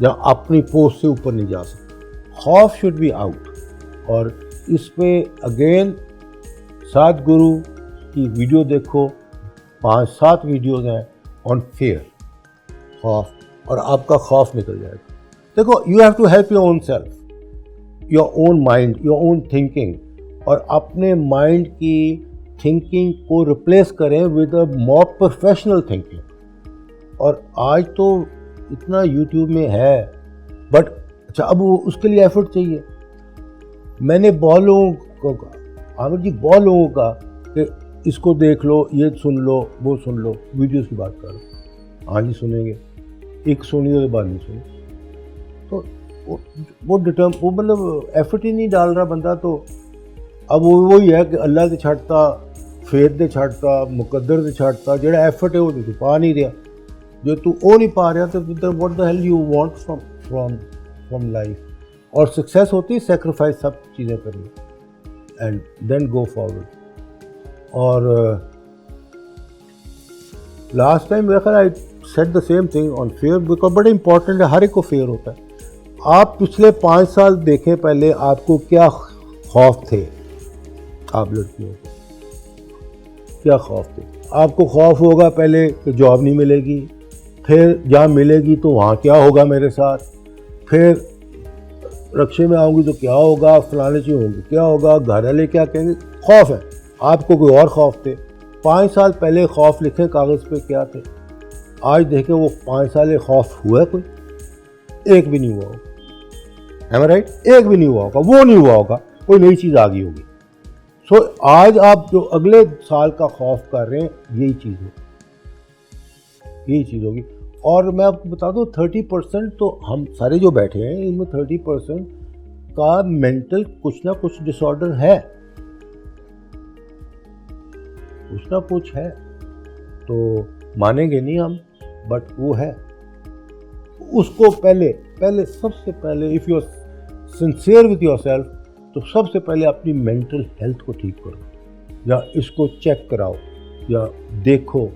या अपनी पोस्ट से ऊपर नहीं जा सकता। खौफ शुड बी आउट। और इस पे अगेन सदगुरु की वीडियो देखो, 5-7 वीडियोज़ हैं ऑन फियर, खौफ, और आपका खौफ निकल जाएगा। देखो, you have to help your own self, your own mind, your own thinking, और अपने माइंड की थिंकिंग को रिप्लेस करें with a more professional thinking. और आज तो इतना यूट्यूब में है, बट अच्छा, अब वो उसके लिए एफर्ट चाहिए। मैंने बहुत लोगों को कहा, आमिर जी, बहुत लोगों का कि इसको देख लो, ये सुन लो, वो सुन लो, वीडियोस की बात करो। हाँ जी सुनेंगे, एक सुनी उसके बाद नहीं सुनी। तो वो मतलब एफर्ट ही नहीं डाल रहा बंदा। तो अब वो वही है कि अल्लाह से छड़ता, फेत दे छड़ता, मुकद्दर से छड़ता, जेड़ा एफर्ट है वो तू पा नहीं रहा। जो तू वो नहीं पा रहा तो what the hell you want from life. और सक्सेस होती है सेक्रीफाइस सब चीज़ें करनी, एंड देन गो फॉरवर्ड। और last time I said the same thing on fair, because बड़ा इंपॉर्टेंट है, हर एक को फेयर होता है। आप पिछले 5 साल देखें पहले, आपको क्या खौफ थे? आप लड़कियों को क्या खौफ थे? आपको खौफ होगा पहले कि जॉब नहीं मिलेगी, फिर जहाँ मिलेगी तो वहाँ क्या होगा मेरे साथ, फिर रक्षे में आऊँगी तो क्या होगा, फलाने चीज़ होंगी क्या होगा, घर वाले क्या कहेंगे। खौफ है, आपको कोई और खौफ थे। 5 साल पहले खौफ लिखे कागज़ पे क्या थे, आज देखें वो 5 साल खौफ हुआ कोई? एक भी नहीं हुआ। एम आई राइट? एक भी नहीं हुआ होगा, वो नहीं हुआ होगा, कोई नई चीज़ आ गई होगी। सो आज आप जो अगले साल का खौफ कर रहे हैं, यही चीज़ होगी, यही चीज़ होगी। और मैं आपको बता दूं 30% तो हम सारे जो बैठे हैं इनमें 30% का मेंटल कुछ ना कुछ डिसऑर्डर है, कुछ ना कुछ है। तो मानेंगे नहीं हम, बट वो है। उसको पहले सबसे पहले if you are sincere with yourself, तो सबसे पहले अपनी मेंटल हेल्थ को ठीक करो, या इसको चेक कराओ, या देखो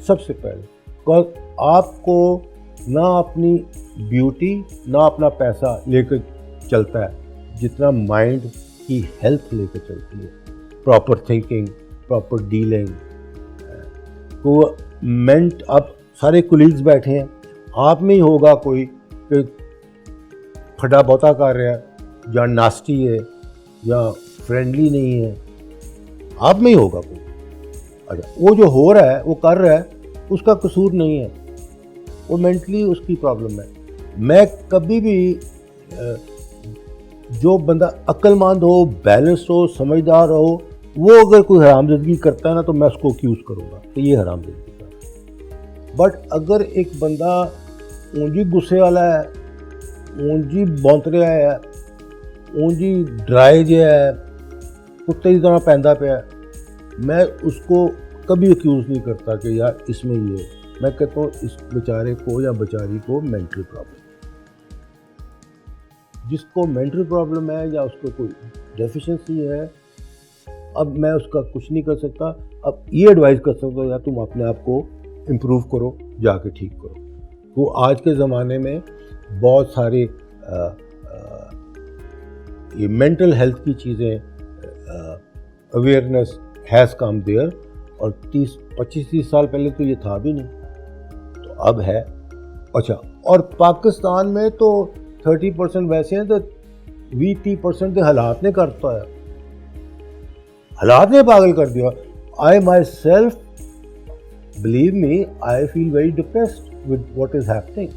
सबसे पहले। बिकॉज आपको ना अपनी ब्यूटी ना अपना पैसा लेकर चलता है, जितना माइंड की हेल्थ लेकर चलती है। Proper thinking, proper dealing. तो मेंट, अब सारे कुलीग्स बैठे हैं, आप में ही होगा कोई कि फटा बहुता कर रहा है, या नास्टी है, या फ्रेंडली नहीं है, आप में ही होगा कोई। अच्छा, वो जो हो रहा है, वो कर रहा है, उसका कसूर नहीं है, वो मेंटली उसकी प्रॉब्लम है। मैं कभी भी जो बंदा अक्लमंद हो, बैलेंस्ड हो, समझदार हो, वो अगर कोई हरामजादगी करता है ना, तो मैं उसको एक्यूज़ करूँगा कि ये हरामजादगी कर। बट अगर एक बंदा ऊंजी गुस्से वाला है, ऊंजी बौंतरे है, ऊंजी ड्राई जो है, कुत्ते की तरह पैंदा पे है, मैं उसको कभी एक्यूज़ नहीं करता कि यार इसमें ये। मैं कहता हूँ इस बेचारे को या बेचारी को मेंटल प्रॉब्लम, जिसको मेंटल प्रॉब्लम है या उसको कोई डेफिशिएंसी है, अब मैं उसका कुछ नहीं कर सकता। अब ये एडवाइस कर सकता हूँ, या तुम अपने आप को इम्प्रूव करो, जाके ठीक करो। तो आज के ज़माने में बहुत सारे ये मेंटल हेल्थ की चीज़ें, अवेयरनेस हैज़ कम देयर, और 25-30 साल पहले तो ये था भी नहीं, तो अब है। अच्छा, और पाकिस्तान में तो 30% वैसे हैं, तो 20-30% तो हालात ने करता है, हालात ने पागल कर दिया। I myself, believe me, I feel very depressed with what is happening.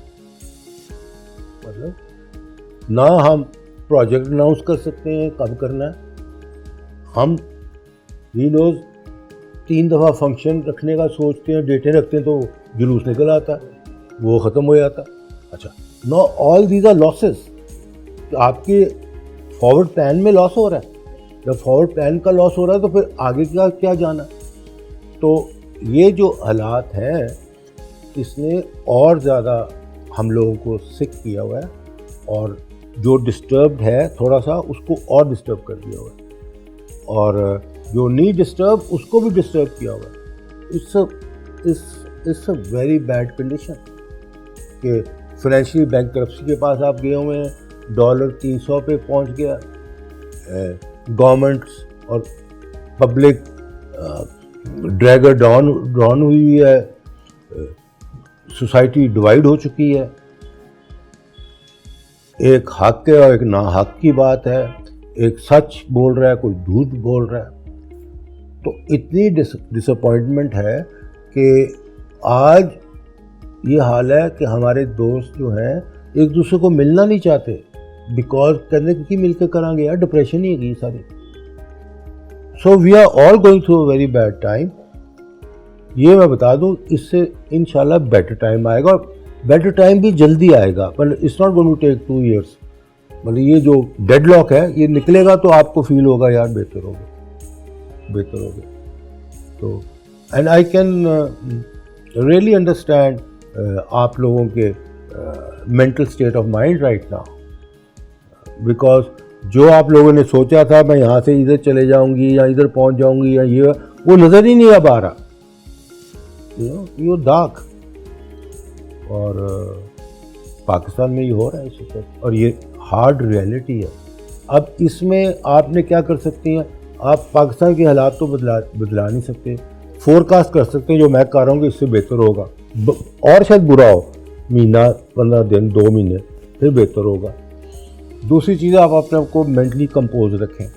मतलब ना हम प्रोजेक्ट अनाउंस कर सकते हैं कब करना है, हम वी नोज 3 दफ़ा फंक्शन रखने का सोचते हैं, डेटें रखते हैं, तो जुलूस निकल आता है, वो ख़त्म हो जाता है। अच्छा, know all these R losses. आपके फॉरवर्ड प्लान में लॉस हो रहा है, जब फॉरवर्ड प्लान का लॉस हो रहा है तो फिर आगे क्या जाना। तो ये जो हालात हैं, इसने और ज़्यादा हम लोगों को सिक किया हुआ है, और जो डिस्टर्ब्ड है थोड़ा सा, उसको और डिस्टर्ब कर दिया हुआ है, और जो नहीं डिस्टर्ब उसको भी डिस्टर्ब किया हुआ है। It's a very bad condition कि फाइनेंशियल बैंकरप्सी के पास आप गए हुए हैं, डॉलर 300 पे पहुंच गया, गवर्नमेंट्स और पब्लिक ड्रैगर डाउन हुई है, सोसाइटी डिवाइड हो चुकी है, एक हक है और एक ना हक की बात है, एक सच बोल रहा है, कोई झूठ बोल रहा है। तो इतनी डिसअपॉइंटमेंट है कि आज ये हाल है कि हमारे दोस्त जो हैं एक दूसरे को मिलना नहीं चाहते, बिकॉज कहते कि मिलकर करांगे यार, डिप्रेशन ही है सारी। So we are all going through a very bad time. ये मैं बता दूं, इससे इंशाल्लाह बेटर टाइम आएगा, और बेटर टाइम भी जल्दी आएगा, पर it's not going to take 2 years। मतलब ये जो डेडलॉक है ये निकलेगा तो आपको फील होगा यार बेहतर हो गया। तो and I can really understand आप लोगों के mental state of mind right now, because जो आप लोगों ने सोचा था मैं यहाँ से इधर चले जाऊँगी या इधर पहुँच जाऊँगी या ये, वो नज़र ही नहीं अब आ रहा, ये डार्क। और पाकिस्तान में ये हो रहा है इस वक्त, और ये हार्ड रियलिटी है। अब इसमें आपने क्या कर सकती हैं, आप पाकिस्तान के हालात तो बदला नहीं सकते, फोरकास्ट कर सकते हैं जो मैं कर रहा हूँ कि इससे बेहतर होगा, और शायद बुरा हो, महीना 15 दिन 2 महीने फिर बेहतर होगा। दूसरी चीज़, आप अपने आप को मेंटली कंपोज रखें,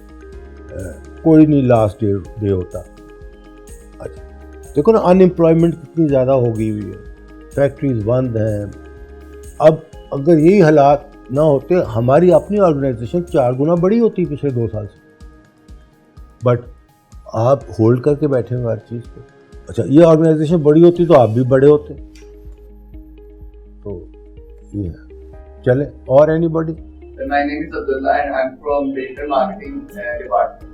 कोई नहीं लास्ट डे होता। अच्छा देखो ना, अनएम्प्लॉयमेंट कितनी ज़्यादा हो गई हुई है, फैक्ट्रीज बंद हैं। अब अगर यही हालात ना होते हमारी अपनी ऑर्गेनाइजेशन 4 गुना बड़ी होती पिछले 2 साल से, बट आप होल्ड करके बैठे हो हर चीज़ को। अच्छा, ये ऑर्गेनाइजेशन बड़ी होती तो आप भी बड़े होते। तो ये है, चले। और anybody? My name is Abdullah and I'm from digital marketing department.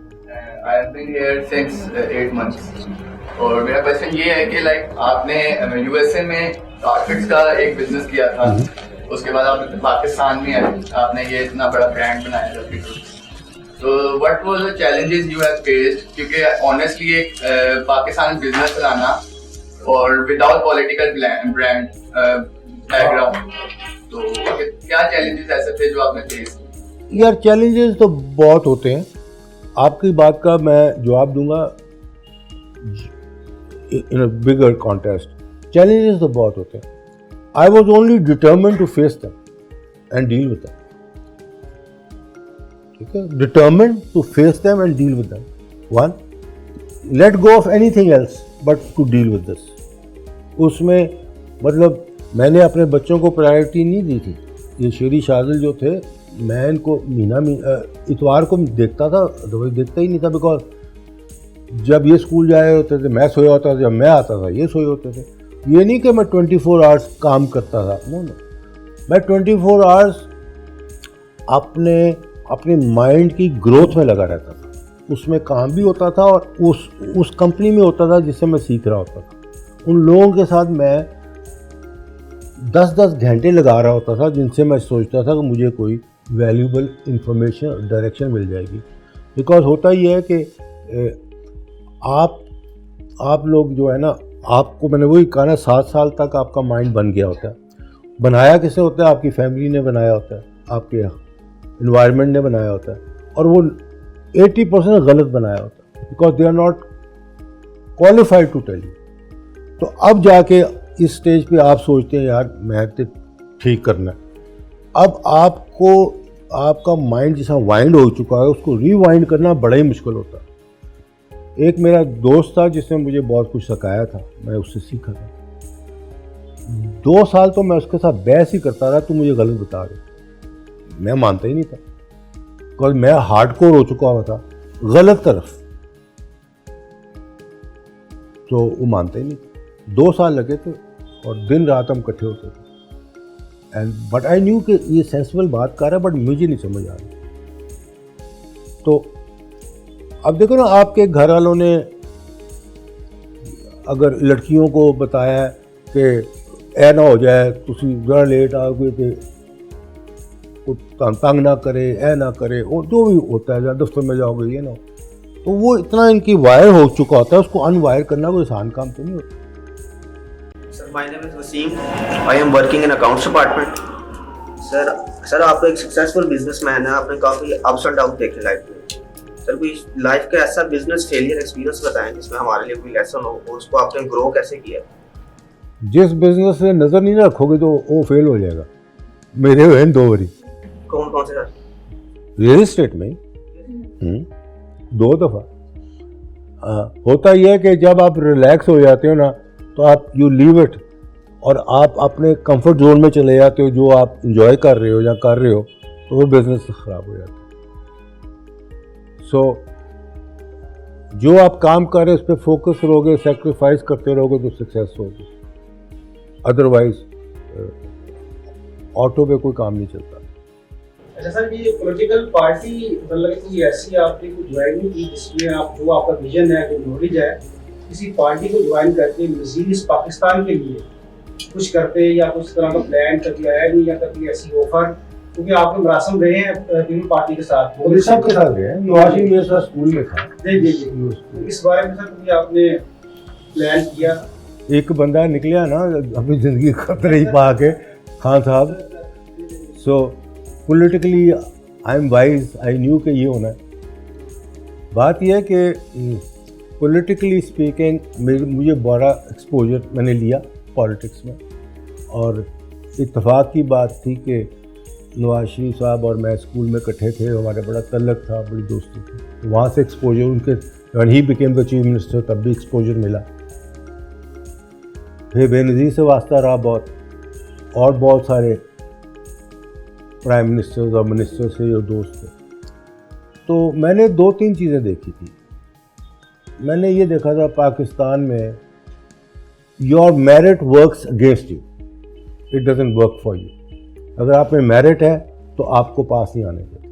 I have been here since 8 months. और मेरा क्वेश्चन ये है कि लाइक आपने यूएसए में कारपेट्स का एक बिजनेस किया था, उसके बाद आप पाकिस्तान में आए, आपने ये इतना बड़ा ब्रांड बनाया था। तो what was the challenges you have faced? क्योंकि ऑनेस्टली एक पाकिस्तान में बिजनेस चलाना और विदाउट पॉलिटिकल ब्रांड बैकग्राउंड, तो क्या चैलेंजेस ऐसे थे जो आपने फेस? यार चैलेंजेस तो बहुत होते हैं, आपकी बात का मैं जवाब दूंगा इन अ बिगर कॉन्टेस्ट। चैलेंजेस तो बहुत होते हैं, I was only determined to face them and deal with them. ठीक है, determined to face them and deal with them. One, let go of anything else but to deal with this. उसमें मतलब मैंने अपने बच्चों को प्रायोरिटी नहीं दी थी। ये शेरी शादिल जो थे, मैं इनको इतवार को देखता था, तो देखता ही नहीं था, बिकॉज जब ये स्कूल जाए होते थे मैं सोया होता था, जब मैं आता था ये सोए होते थे। ये नहीं कि मैं 24 आवर्स काम करता था, नो, मैं 24 आवर्स अपने माइंड की ग्रोथ में लगा रहता था। उसमें काम भी होता था और उस कंपनी में होता था जिससे मैं सीख रहा होता था। उन लोगों के साथ मैं 10-10 घंटे लगा रहा होता था, जिनसे मैं सोचता था कि मुझे कोई वैल्यूबल इंफॉर्मेशन और डायरेक्शन मिल जाएगी। बिकॉज होता ही है कि आप लोग जो है ना, आपको मैंने वही कहा ना, 7 साल तक आपका माइंड बन गया होता है। बनाया किसने होता है? आपकी फैमिली ने बनाया होता है, आपके इन्वायरमेंट ने बनाया होता है, और वो 80% गलत बनाया होता है, because they are not qualified to tell you. तो अब जाके इस स्टेज पे आप सोचते हैं यार मैं तो ठीक करना है। अब आपको आपका माइंड जैसा वाइंड हो चुका है, उसको रीवाइंड करना बड़ा ही मुश्किल होता है। एक मेरा दोस्त था जिसने मुझे बहुत कुछ सिखाया था, मैं उससे सीखा था। 2 साल तो मैं उसके साथ बहस ही करता रहा, तू मुझे गलत बता रहे। मैं मानता ही नहीं था, बिकॉज मैं हार्डकोर हो चुका हुआ था गलत तरफ, तो वो मानता ही नहीं था। 2 साल लगे थे और दिन रात हम इकट्ठे होते थे। एंड बट आई न्यू कि ये सेंसिबल बात कर रहा है, बट मुझे नहीं समझ आ रही। तो अब देखो ना, आपके घर वालों ने अगर लड़कियों को बताया कि ऐ ना हो जाए, तुसी जरा लेट आ गए थे, तंग ना करे, ऐ ना करे, और जो भी होता है, दफ्तर में जाओगे ये ना हो, तो वो इतना इनकी वायर हो चुका होता है, उसको अनवायर करना कोई आसान काम तो नहीं होता। Sir, my name is Wasim, I am working in accounts department. Sir आप एक सक्सेसफुल बिजनेसमैन हैं, आपने काफ़ी अप्स एंड डाउन देखे लाइफ में। सर, कोई लाइफ का ऐसा बिजनेस फेलियर एक्सपीरियंस बताएं जिसमें हमारे लिए कोई लेसन हो, और उसको आपने ग्रो कैसे किया? जिस बिजनेस से नज़र नहीं रखोगे तो वो फेल हो जाएगा। मेरे हुए 2 बारी। कौन से सर? रियल इस्टेट में 2 दफ़ा। होता यह है कि जब आप रिलैक्स हो जाते हो ना, तो आप यू लीव इट, और आप अपने कंफर्ट जोन में चले जाते हो, जो आप इंजॉय कर रहे हो या कर रहे हो, तो वो बिजनेस ख़राब हो जाता है। सो जो आप काम कर रहे हो उस पर फोकस रहोगे, सेक्रीफाइस करते रहोगे तो सक्सेस होगी, अदरवाइज ऑटो पे कोई काम नहीं चलता। अच्छा सर, ये पॉलिटिकल पार्टी मतलब कोई ऐसी आपने कोई ज्वाइन नहीं की जिसमें आप जो आपका विजन है, जो नॉलेज है, किसी पार्टी को ज्वाइन करके मज़ीद इस पाकिस्तान के लिए कुछ करते, या कुछ तरह का प्लान कभी आया नहीं, या कभी ऐसी ऑफर? क्योंकि आपके मरासम रहे हैं पीपल पार्टी के साथ, वो सब के साथ गए। नवाशी मेरे साथ स्कूल में था। जी। इस बारे में सर कभी आपने प्लान किया? एक बंदा निकलिया ना अपनी ज़िंदगी खतरे ही पा के, खान साहब। So politically I am wise, I knew कि ये होना है। बात यह है कि पॉलिटिकली स्पीकिंग मुझे बड़ा एक्सपोजर मैंने लिया पॉलिटिक्स में, और इत्तेफाक की बात थी कि नवाज शरीफ साहब और मैं स्कूल में इकट्ठे थे, हमारा बड़ा तल्लक था, बड़ी दोस्ती थी, तो वहाँ से एक्सपोजर उनके, when he became the chief minister, तब भी एक्सपोजर मिला। फिर बेनज़ीर से वास्ता रहा बहुत, और बहुत सारे प्राइम मिनिस्टर्स और मिनिस्टर से जो दोस्त थे। तो मैंने 2-3 चीज़ें देखी थी। मैंने ये देखा था पाकिस्तान में your merit works against you, it doesn't work for you. अगर आप में मेरिट है तो आपको पास नहीं आने देते।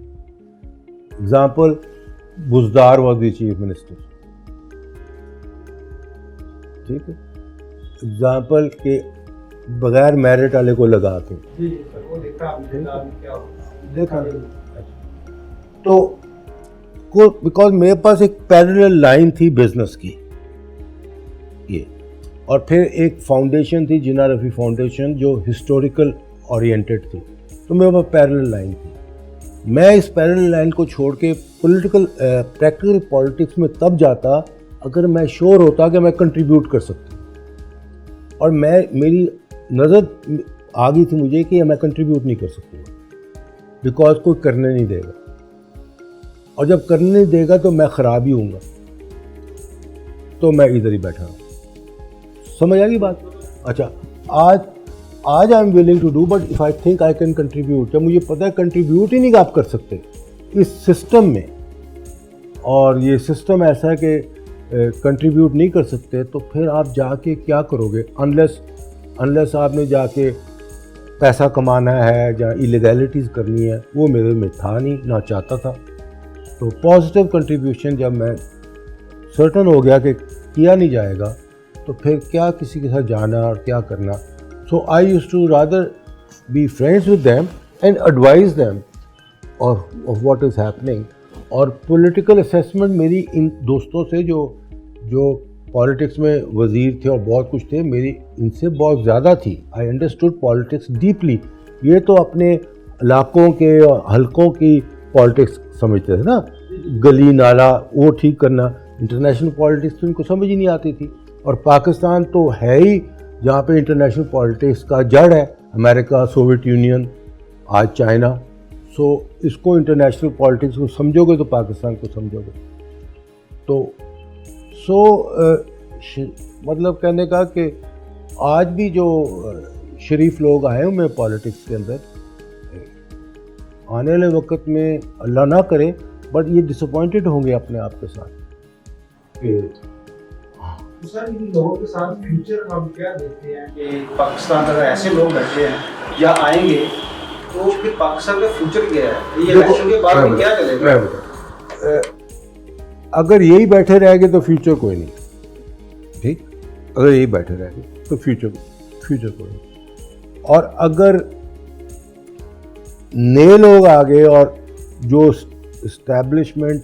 Example, Buzdar was the chief minister, ठीक है। एग्जाम्पल के बगैर मेरिट वाले को लगाते देखा तो बिकॉज मेरे पास एक पैरेलल लाइन थी बिजनेस की ये, और फिर एक फाउंडेशन थी जिना रफ़ी फाउंडेशन जो हिस्टोरिकल ओरिएंटेड थी, तो मेरे पास पैरेलल लाइन थी। मैं इस पैरेलल लाइन को छोड़ के प्रैक्टिकल पॉलिटिक्स में तब जाता अगर मैं श्योर होता कि मैं कंट्रीब्यूट कर सकता हूँ, और मेरी नज़र आ गई थी मुझे कि मैं कंट्रीब्यूट नहीं कर सकूँगा बिकॉज कोई करने नहीं देगा, और जब करने नहीं देगा तो मैं ख़राब ही हूँगा, तो मैं इधर ही बैठा हूँ। समझ आ गई बात? अच्छा, आज I am willing to do but if I think I can contribute, जब मुझे पता है कंट्रीब्यूट ही नहीं आप कर सकते इस सिस्टम में, और ये सिस्टम ऐसा है कि कंट्रीब्यूट नहीं कर सकते, तो फिर आप जाके क्या करोगे? अनलेस आपने जाके पैसा कमाना है या इलीगैलिटीज़ करनी है, वो मेरे में था नहीं, ना चाहता था। तो पॉजिटिव कंट्रीब्यूशन जब मैं सर्टन हो गया कि किया नहीं जाएगा, तो फिर क्या किसी के साथ जाना और क्या करना। So I used to rather be friends with them and advise them of what is happening. और पॉलिटिकल असेसमेंट मेरी इन दोस्तों से जो पॉलिटिक्स में वज़ीर थे और बहुत कुछ थे, मेरी इनसे बहुत ज़्यादा थी। I understood politics deeply. ये तो अपने इलाकों के हलकों की पॉलिटिक्स समझते थे ना, गली नाला वो ठीक करना। इंटरनेशनल पॉलिटिक्स तो इनको समझ ही नहीं आती थी, और पाकिस्तान तो है ही जहाँ पे इंटरनेशनल पॉलिटिक्स का जड़ है, अमेरिका, सोवियत यूनियन, आज चाइना। सो इसको इंटरनेशनल पॉलिटिक्स को समझोगे तो पाकिस्तान को समझोगे। तो मतलब कहने का कि आज भी जो शरीफ लोग आए हुए हैं पॉलिटिक्स के अंदर, आने वाले वक्त में अल्लाह ना करे बट ये डिसअपॉइंटेड होंगे अपने आप के साथ। तो सर, इन लोगों के साथ फ्यूचर हम क्या देखते हैं कि पाकिस्तान अगर ऐसे लोग बैठे हैं या आएंगे तो फिर पाकिस्तान का फ्यूचर क्या है? ये इलेक्शन के बाद में क्या चलेगा? अगर यही बैठे रहेंगे तो फ्यूचर कोई नहीं, ठीक। अगर यही बैठे रहेंगे तो फ्यूचर कोई नहीं। और अगर नए लोग आ गए और जो इस्टेब्लिशमेंट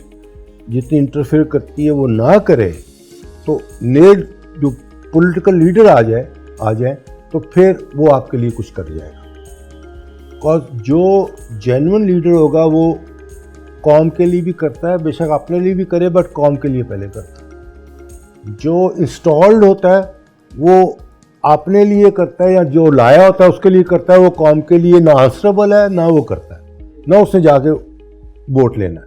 जितनी इंटरफेयर करती है वो ना करे, तो नए जो पॉलिटिकल लीडर आ जाए तो फिर वो आपके लिए कुछ कर जाएगा। बिकॉज जो जेन्युइन लीडर होगा वो कौम के लिए भी करता है, बेशक अपने लिए भी करे बट कौम के लिए पहले करता है। जो इंस्टॉल्ड होता है वो अपने लिए करता है, या जो लाया होता है उसके लिए करता है, वो कौम के लिए ना आंसरेबल है, ना वो करता है, ना उसने जाके वोट लेना है।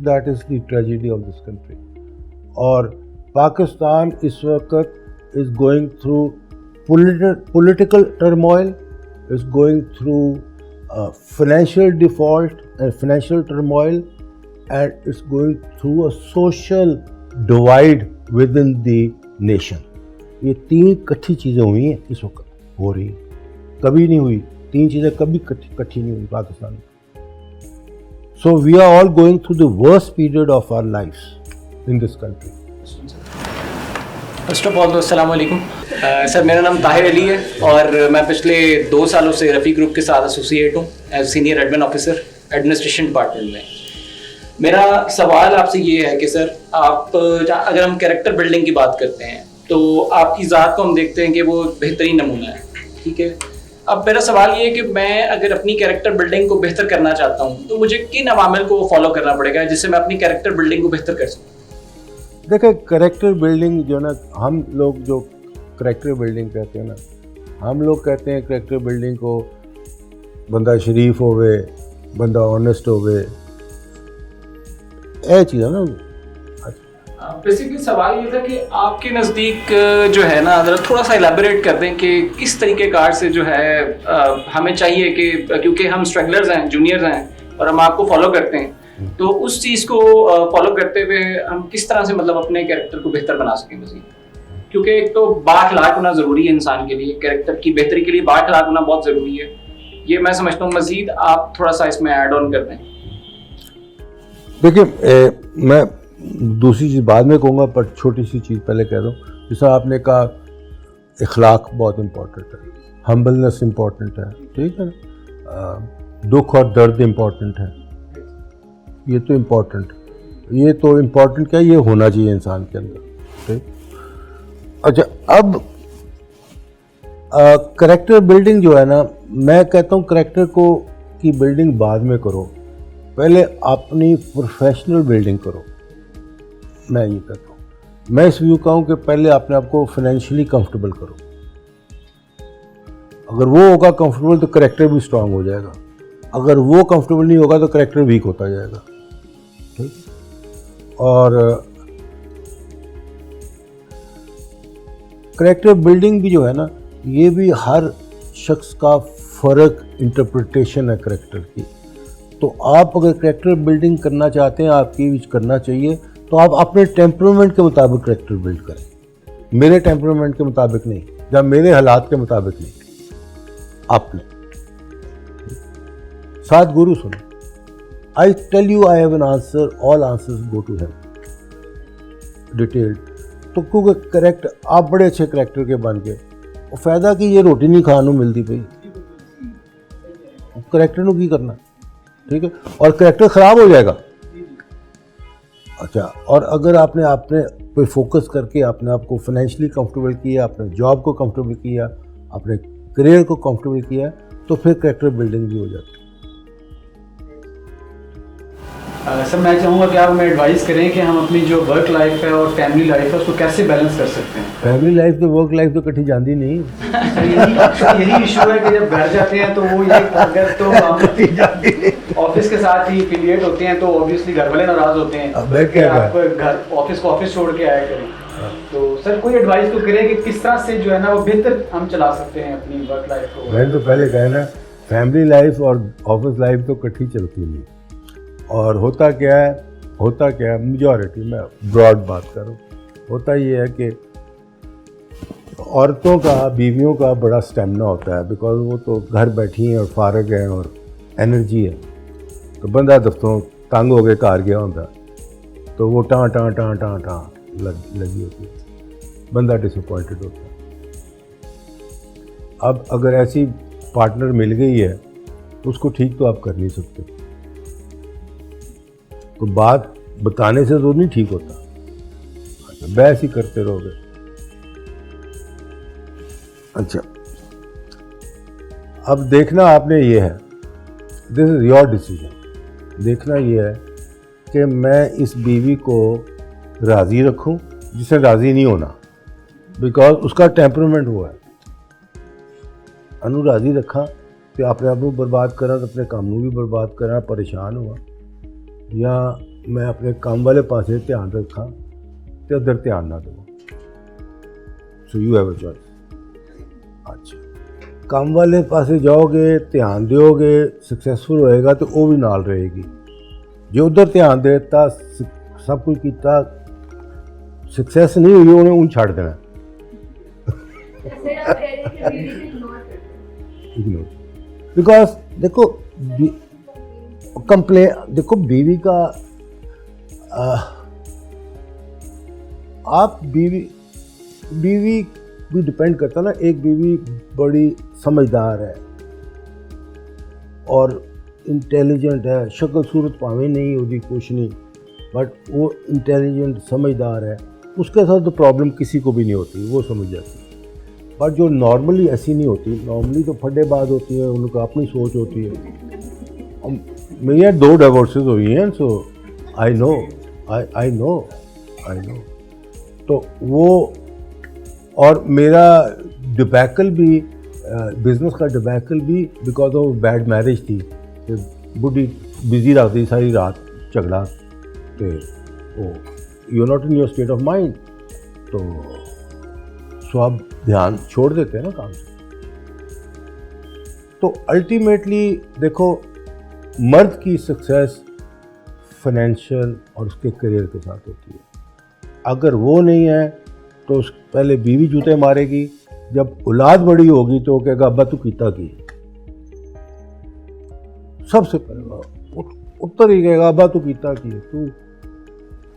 That is the tragedy of this country. और पाकिस्तान इस वक्त is going through political turmoil, is going through financial default and financial turmoil, and it's going through a social divide within the nation. ये 3 इकट्ठी चीज़ें हुई हैं इस वक्त, हो रही, कभी नहीं हुई। 3 चीज़ें कभी इकट्ठी नहीं हुई पाकिस्तान में। So we are all going through the worst period of our lives in this country. First of all तो अस्सलाम वालेकुम। सर, मेरा नाम ताहिर अली है और मैं पिछले 2 सालों से रफ़ी ग्रुप के साथ एसोसिएट हूँ as senior admin officer administration department में। मेरा सवाल आपसे ये है कि सर, आप अगर हम कैरेक्टर बिल्डिंग की बात करते हैं तो आपकी ज़ात को हम देखते हैं कि वो बेहतरीन नमूना है, ठीक है। अब मेरा सवाल ये है कि मैं अगर अपनी कैरेक्टर बिल्डिंग को बेहतर करना चाहता हूँ तो मुझे किन अवामिल को फॉलो करना पड़ेगा जिससे मैं अपनी कैरेक्टर बिल्डिंग को बेहतर कर सकूँ? देखिए, करेक्टर बिल्डिंग जो ना, हम लोग जो करेक्टर बिल्डिंग कहते हैं ना, हम लोग कहते हैं करेक्टर बिल्डिंग को बंदा शरीफ होवे, बंदा ऑनेस्ट होवे, ये चीज़ है ना। बेसिकली सवाल ये था कि आपके नज़दीक जो है ना ज़रा थोड़ा सा इलेबोरेट कर दें कि किस तरीके कार से जो है हमें चाहिए कि क्योंकि हम स्ट्रगलर्स हैं, जूनियर्स हैं और हम आपको फॉलो करते हैं, तो उस चीज़ को फॉलो करते हुए हम किस तरह से मतलब अपने कैरेक्टर को बेहतर बना सकें मज़ीद, क्योंकि एक तो बाअखलाक होना ज़रूरी है इंसान के लिए, कैरेक्टर की बेहतरी के लिए बाअखलाक होना बहुत ज़रूरी है। ये मैं समझता हूँ मज़ीद आप थोड़ा सा इसमें ऐड ऑन कर दें। देखिए मैं दूसरी चीज़ बाद में कहूँगा, पर छोटी सी चीज़ पहले कह दूँ। जैसा आपने कहा इखलाक बहुत इम्पोर्टेंट है, हम्बलनेस इम्पोर्टेंट है, ठीक है ना, दुख और दर्द इम्पोर्टेंट है, ये तो इम्पोर्टेंट क्या, ये होना चाहिए इंसान के अंदर, ठीक। अच्छा, अब करेक्टर बिल्डिंग जो है ना, मैं कहता हूँ करेक्टर को की बिल्डिंग बाद में करो, पहले अपनी प्रोफेशनल बिल्डिंग करो। मैं ये कहता हूँ, मैं इस व्यू का हूँ कि पहले अपने आप को फाइनेंशियली कंफर्टेबल करो। अगर वो होगा कंफर्टेबल तो करेक्टर भी स्ट्रांग हो जाएगा, अगर वो कंफर्टेबल नहीं होगा तो करेक्टर वीक होता जाएगा, ठीक। और करेक्टर बिल्डिंग भी जो है ना, ये भी हर शख्स का फ़र्क इंटरप्रिटेशन है करेक्टर की। तो आप अगर करेक्टर बिल्डिंग करना चाहते हैं, आपकी भी करना चाहिए, तो आप अपने टेम्परामेंट के मुताबिक करेक्टर बिल्ड करें, मेरे टेम्परामेंट के मुताबिक नहीं, या मेरे हालात के मुताबिक नहीं। आपने सात गुरु सुनो, I tell you I have an answer, all answers go to him, detailed. तो क्योंकि करेक्ट आप बड़े अच्छे करेक्टर के बन गए, और फायदा कि ये रोटी नहीं खाने मिलती पई, करेक्टर को की करना, ठीक है, और करेक्टर ख़राब हो जाएगा। अच्छा, और अगर आपने पे फोकस करके अपने आप को फाइनेंशियली कंफर्टेबल किया, अपने जॉब को कंफर्टेबल किया, अपने करियर को कंफर्टेबल किया, तो फिर करेक्टर बिल्डिंग भी हो जाती है। सर मैं चाहूँगा कि आप हमें एडवाइस करें कि हम अपनी जो वर्क लाइफ है और फैमिली लाइफ है उसको कैसे बैलेंस कर सकते हैं। फैमिली लाइफ तो वर्क लाइफ तो कटी जाती नहीं। यही इशू है कि जब घर जाते हैं तो वो ये अगर तो ऑफिस के साथ ही एफिलिएट होते हैं तो ऑब्वियसली घर वाले नाराज होते हैं, आप घर ऑफिस को ऑफिस छोड़ के आया करें। तो सर कोई एडवाइस तो करें कि किस तरह से जो है ना वो बेहतर हम चला सकते हैं अपनी वर्क लाइफ को। मैंने तो पहले कहा ना, फैमिली लाइफ और ऑफिस लाइफ तो कटी चलती नहीं। और होता क्या है मेजॉरिटी में ब्रॉड बात करूँ, होता ये है कि औरतों का, बीवियों का बड़ा स्टेमिना होता है, बिकॉज वो तो घर बैठी हैं और फारग हैं और एनर्जी है। तो बंदा दफ्तरों तंग हो गए घर गया होता, तो वो टाँ लगी होती है, बंदा डिसअपॉइंटेड होता है। अब अगर ऐसी पार्टनर मिल गई है तो उसको ठीक तो आप कर नहीं सकते, तो बात बताने से तो नहीं ठीक होता, अच्छा बहस ही करते रहोगे। अच्छा, अब देखना आपने ये है, दिस इज़ योर डिसीजन, देखना ये है कि मैं इस बीवी को राज़ी रखूं जिसे राज़ी नहीं होना, बिकॉज उसका टेम्परामेंट वो है। अनु राज़ी रखा तो अपने आप को बर्बाद करा, तो अपने काम को भी बर्बाद करा, परेशान हुआ, या मैं अपने काम वाले पासे ध्यान रखा तो उधर ध्यान ना दूँ। So you have a choice. अच्छा, काम वाले पासे जाओगे, ध्यान दोगे, सक्सैसफुल होएगा तो वो भी नाल रहेगी। जो उधर ध्यान देता, सब कुछ किया, सक्सैस नहीं हुई, उन्हें उन छाड़ देना। बिकॉज देखो देखो बीवी का आप बीवी भी डिपेंड करता ना। एक बीवी बड़ी समझदार है और इंटेलिजेंट है, शक्ल सूरत भावें नहीं होती कुछ नहीं, बट वो इंटेलिजेंट समझदार है, उसके साथ तो प्रॉब्लम किसी को भी नहीं होती, वो समझ जाती है। बट जो नॉर्मली ऐसी नहीं होती, नॉर्मली तो फड्डेबाज होती है, उनका अपनी सोच होती है। मेरी 2 डिवोर्सेस हुई हैं, सो आई नो। तो वो, और मेरा डिबैकल भी, बिजनेस का डिबैकल भी बिकॉज ऑफ बैड मैरिज थी। बुढ़ी बिजी रहती सारी रात, झगड़ा, तो वो you are not in your state of mind, तो सो आप ध्यान छोड़ देते हैं ना काम से। तो अल्टीमेटली देखो, मर्द की सक्सेस फाइनेंशियल और उसके करियर के साथ होती है। अगर वो नहीं है तो पहले बीवी जूते मारेगी, जब औलाद बड़ी होगी तो कहेगा अब्बा तू कीता की, सबसे पहले उत्तर ही कहेगा अब्बा तू कीता की, तू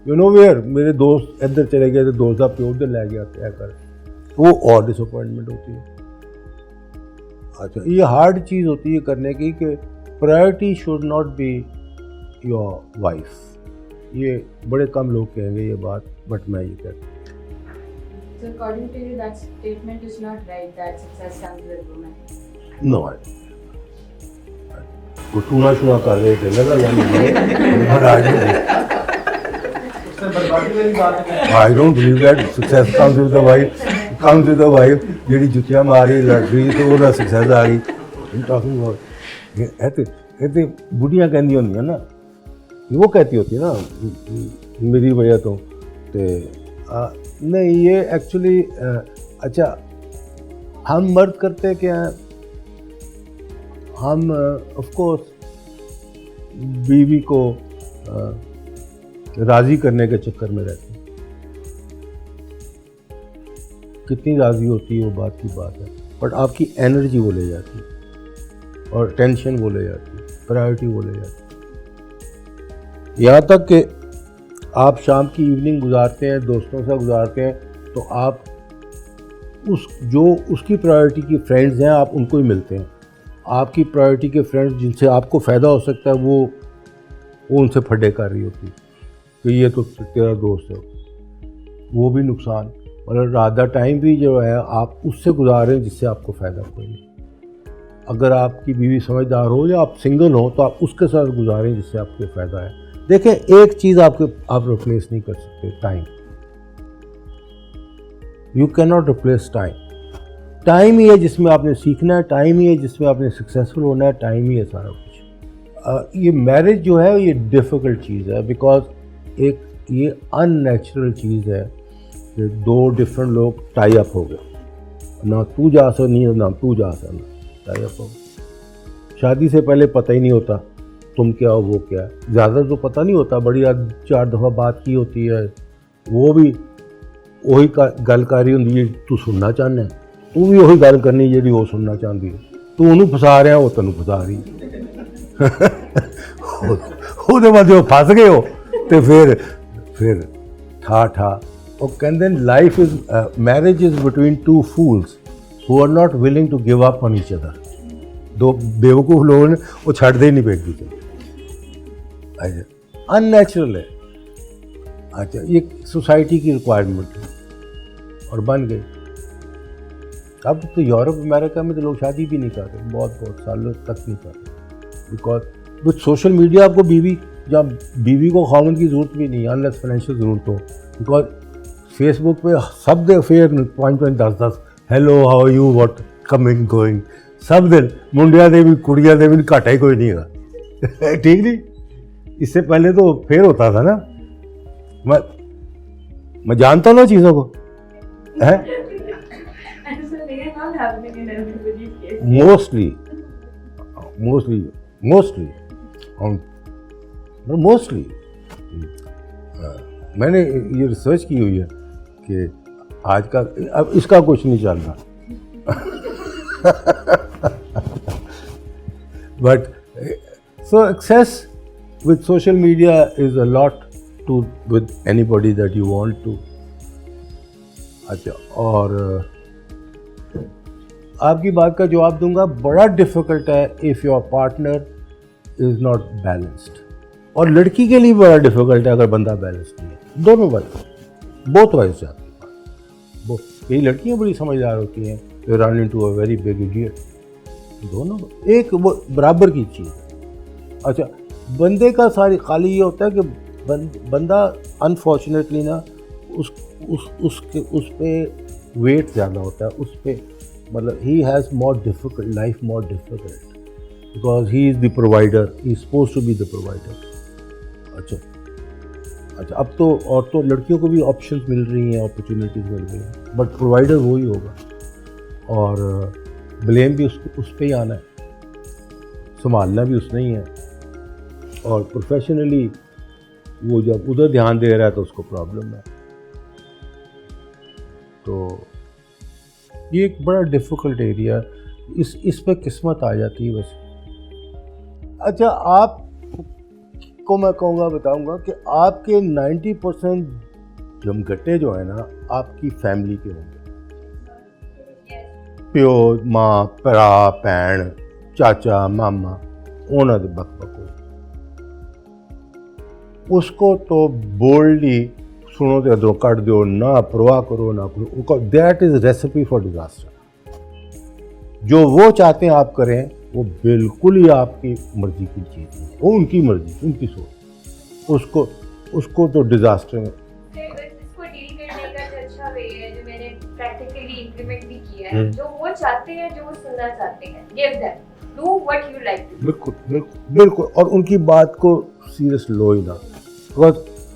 यू नो वेयर मेरे दोस्त इधर चले गए थे, दोस्त का प्यो उधर ले गया तय कर, वो और डिसअपॉइंटमेंट होती है। अच्छा, ये हार्ड चीज़ होती है करने की कि priority should not be your wife. ये बड़े कम लोग कहेंगे ये बात, बट मैं ये कहता हूँ। So according to you, that statement is not right, that success comes with women. No, वो टूना शुना कर रहे थे लगा I don't believe that success comes with the wife, comes with the wife जेडी जुतियां मारी लड़ गई तो ਉਹਦਾ सक्सेस आ गई। इन टॉकिंग अबाउट ये बुढ़ियां कहनी होंदियां ना, वो कहती होती है ना मेरी वजह तो नहीं, ये एक्चुअली अच्छा हम मर्द करते क्या हैं, हम ऑफ कोर्स बीवी को राज़ी करने के चक्कर में रहते हैं। कितनी राज़ी होती है वो बात की बात है, बट आपकी एनर्जी वो ले जाती है और टेंशन वो ले जाती है, प्रायोरिटी वो ले जाती है। यहाँ तक कि आप शाम की इवनिंग गुजारते हैं, दोस्तों से गुजारते हैं, तो आप उसकी प्रायोरिटी की फ्रेंड्स हैं आप उनको ही मिलते हैं। आपकी प्रायोरिटी के फ्रेंड्स जिनसे आपको फ़ायदा हो सकता है वो उनसे फड्डे कर रही होती है कि ये तो तेरा दोस्त है, वो भी नुकसान। मतलब ज़्यादा टाइम भी जो है आप उससे गुजार रहे हैं जिससे आपको फ़ायदा कोई नहीं। अगर आपकी बीवी समझदार हो या आप सिंगल हो तो आप उसके साथ गुजारें जिससे आपको फ़ायदा है। देखें, एक चीज़ आप रिप्लेस नहीं कर सकते, time. You can not replace time. Time ही है जिसमें आपने सीखना है, टाइम ही है जिसमें आपने सक्सेसफुल होना है, टाइम ही है सारा कुछ। ये मैरिज जो है ये डिफ़िकल्ट चीज़ है, बिकॉज एक ये अननेचुरल चीज़ है कि दो डिफरेंट लोग टाई अप हो गए, ना तू जा सक नहीं ना तू जा सक, टाई अप हो गए। शादी से पहले पता ही नहीं होता तुम क्या हो वो क्या है, ज़्यादा तो पता नहीं होता, बड़ी 4 दफ़ा बात की होती है, वो भी वही गलकारी होंगी जी तू सुनना चाहना है, तू भी वही गल करनी जी वो सुनना चाहती है, तू उन्होंने फसा रहा वो तेन फसा रही ਉਹਦੇ बाद जो फस गए हो तो फिर ठा वो कहते life is marriage is between 2 fools who are not willing to give up on each other। दो बेवकूफ़ लोग ने वो छड़ते ही नहीं पे एक दूसरे। अच्छा, अननेचुरल है। अच्छा, ये सोसाइटी की रिक्वायरमेंट है और बन गई। अब तो यूरोप अमेरिका में तो लोग शादी भी नहीं करते, बहुत सालों तक नहीं करते, बिकॉज विद सोशल मीडिया आपको बीवी को खामन की ज़रूरत भी नहीं, अनलेस फाइनेंशियल ज़रूरत हो, बिकॉज फेसबुक पे सब दे फेयर 5-10 hello how you what coming going सब दिन मुंडिया दे भी कुड़िया दे भी घाटा ही कोई नहीं है ठीक नहीं। इससे पहले तो फेयर होता था ना, मैं जानता हूँ ना चीज़ों को है मोस्टली मैंने ये रिसर्च की हुई है कि आज का अब इसका कुछ नहीं चल रहा but so access with social media is a lot to with anybody that you want to। अच्छा, और आपकी बात का जवाब दूंगा, बड़ा डिफ़िकल्ट है if your partner is not balanced, और लड़की के लिए बड़ा डिफ़िकल्ट है अगर बंदा बैलेंस्ड नहीं है। दोनों वाइफ बोथ वाइफ जाती है, कई लड़कियाँ बड़ी समझदार होती हैं, they run into a very big idiot, दोनों एक वो बराबर की चीज़ है। अच्छा, बंदे का सारी खाली ये होता है कि बंदा अनफॉर्चुनेटली ना उस पे वेट ज़्यादा होता है, उस पे मतलब he has more difficult life, more difficult because he is the provider, he is suppose to be the provider. अच्छा, अच्छा, अब तो और तो लड़कियों को भी ऑप्शंस मिल रही हैं, अपॉर्चुनिटीज़ मिल रही हैं, बट प्रोवाइडर वो ही होगा और ब्लेम भी उस पे ही आना है, संभालना भी उसने ही है और प्रोफेशनली वो जब उधर ध्यान दे रहा है तो उसको प्रॉब्लम है। तो ये एक बड़ा डिफ़िकल्ट एरिया, इस पे किस्मत आ जाती है बस। अच्छा, आप को मैं कहूँगा, बताऊँगा कि आपके 90% जमघटे जो है ना आपकी फैमिली के होंगे, प्यो माँ भरा भैन चाचा मामा उन्होंने बक उसको तो बोल्डली सुनो तो अदरों कट दो, ना परवाह करो ना करो, that is recipe for disaster. जो वो चाहते हैं आप करें वो बिल्कुल ही आपकी मर्जी की चीज़ है, वो उनकी मर्जी, उनकी सोच, उसको तो डिज़ास्टर में इसको डील करने का जो अच्छा वे है जो मैंने प्रैक्टिकली इंप्लीमेंट भी किया है, जो वो चाहते हैं, जो वो सुनना चाहते हैं, give them, do what you like. बिल्कुल और उनकी बात को सीरियस लो ही ना, बिकॉज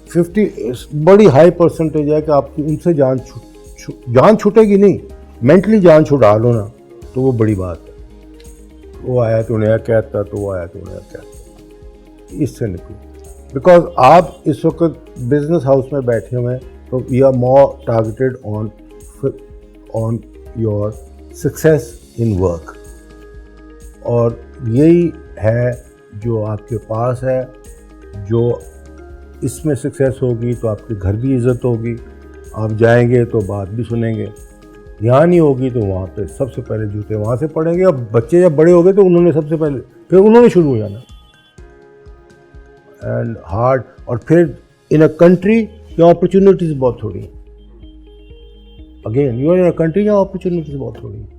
50 बड़ी हाई परसेंटेज है कि आपकी उनसे जान छूटेगी नहीं, मेंटली जान छुड़ा लो ना तो वो बड़ी बात है। वो आया तो उन्हें कहता, तो वो आया तो उन्हें कहता, इससे निकलो। बिकॉज आप इस वक्त बिजनेस हाउस में बैठे हुए हैं तो we are more targeted on your success in work, और यही है जो आपके पास है। जो इसमें सक्सेस होगी तो आपके घर भी इज़्ज़त होगी, आप जाएंगे तो बात भी सुनेंगे, यहाँ नहीं होगी तो वहाँ पे सबसे पहले जूते वहाँ से पड़ेंगे। अब बच्चे जब बड़े हो गए तो उन्होंने सबसे पहले फिर उन्होंने शुरू हो जाना एंड हार्ड। और फिर इन अ कंट्री जहाँ अपॉर्चुनिटीज़ बहुत थोड़ी हैं, again you are in a country जहाँ अपॉर्चुनिटीज़ बहुत थोड़ी हैं।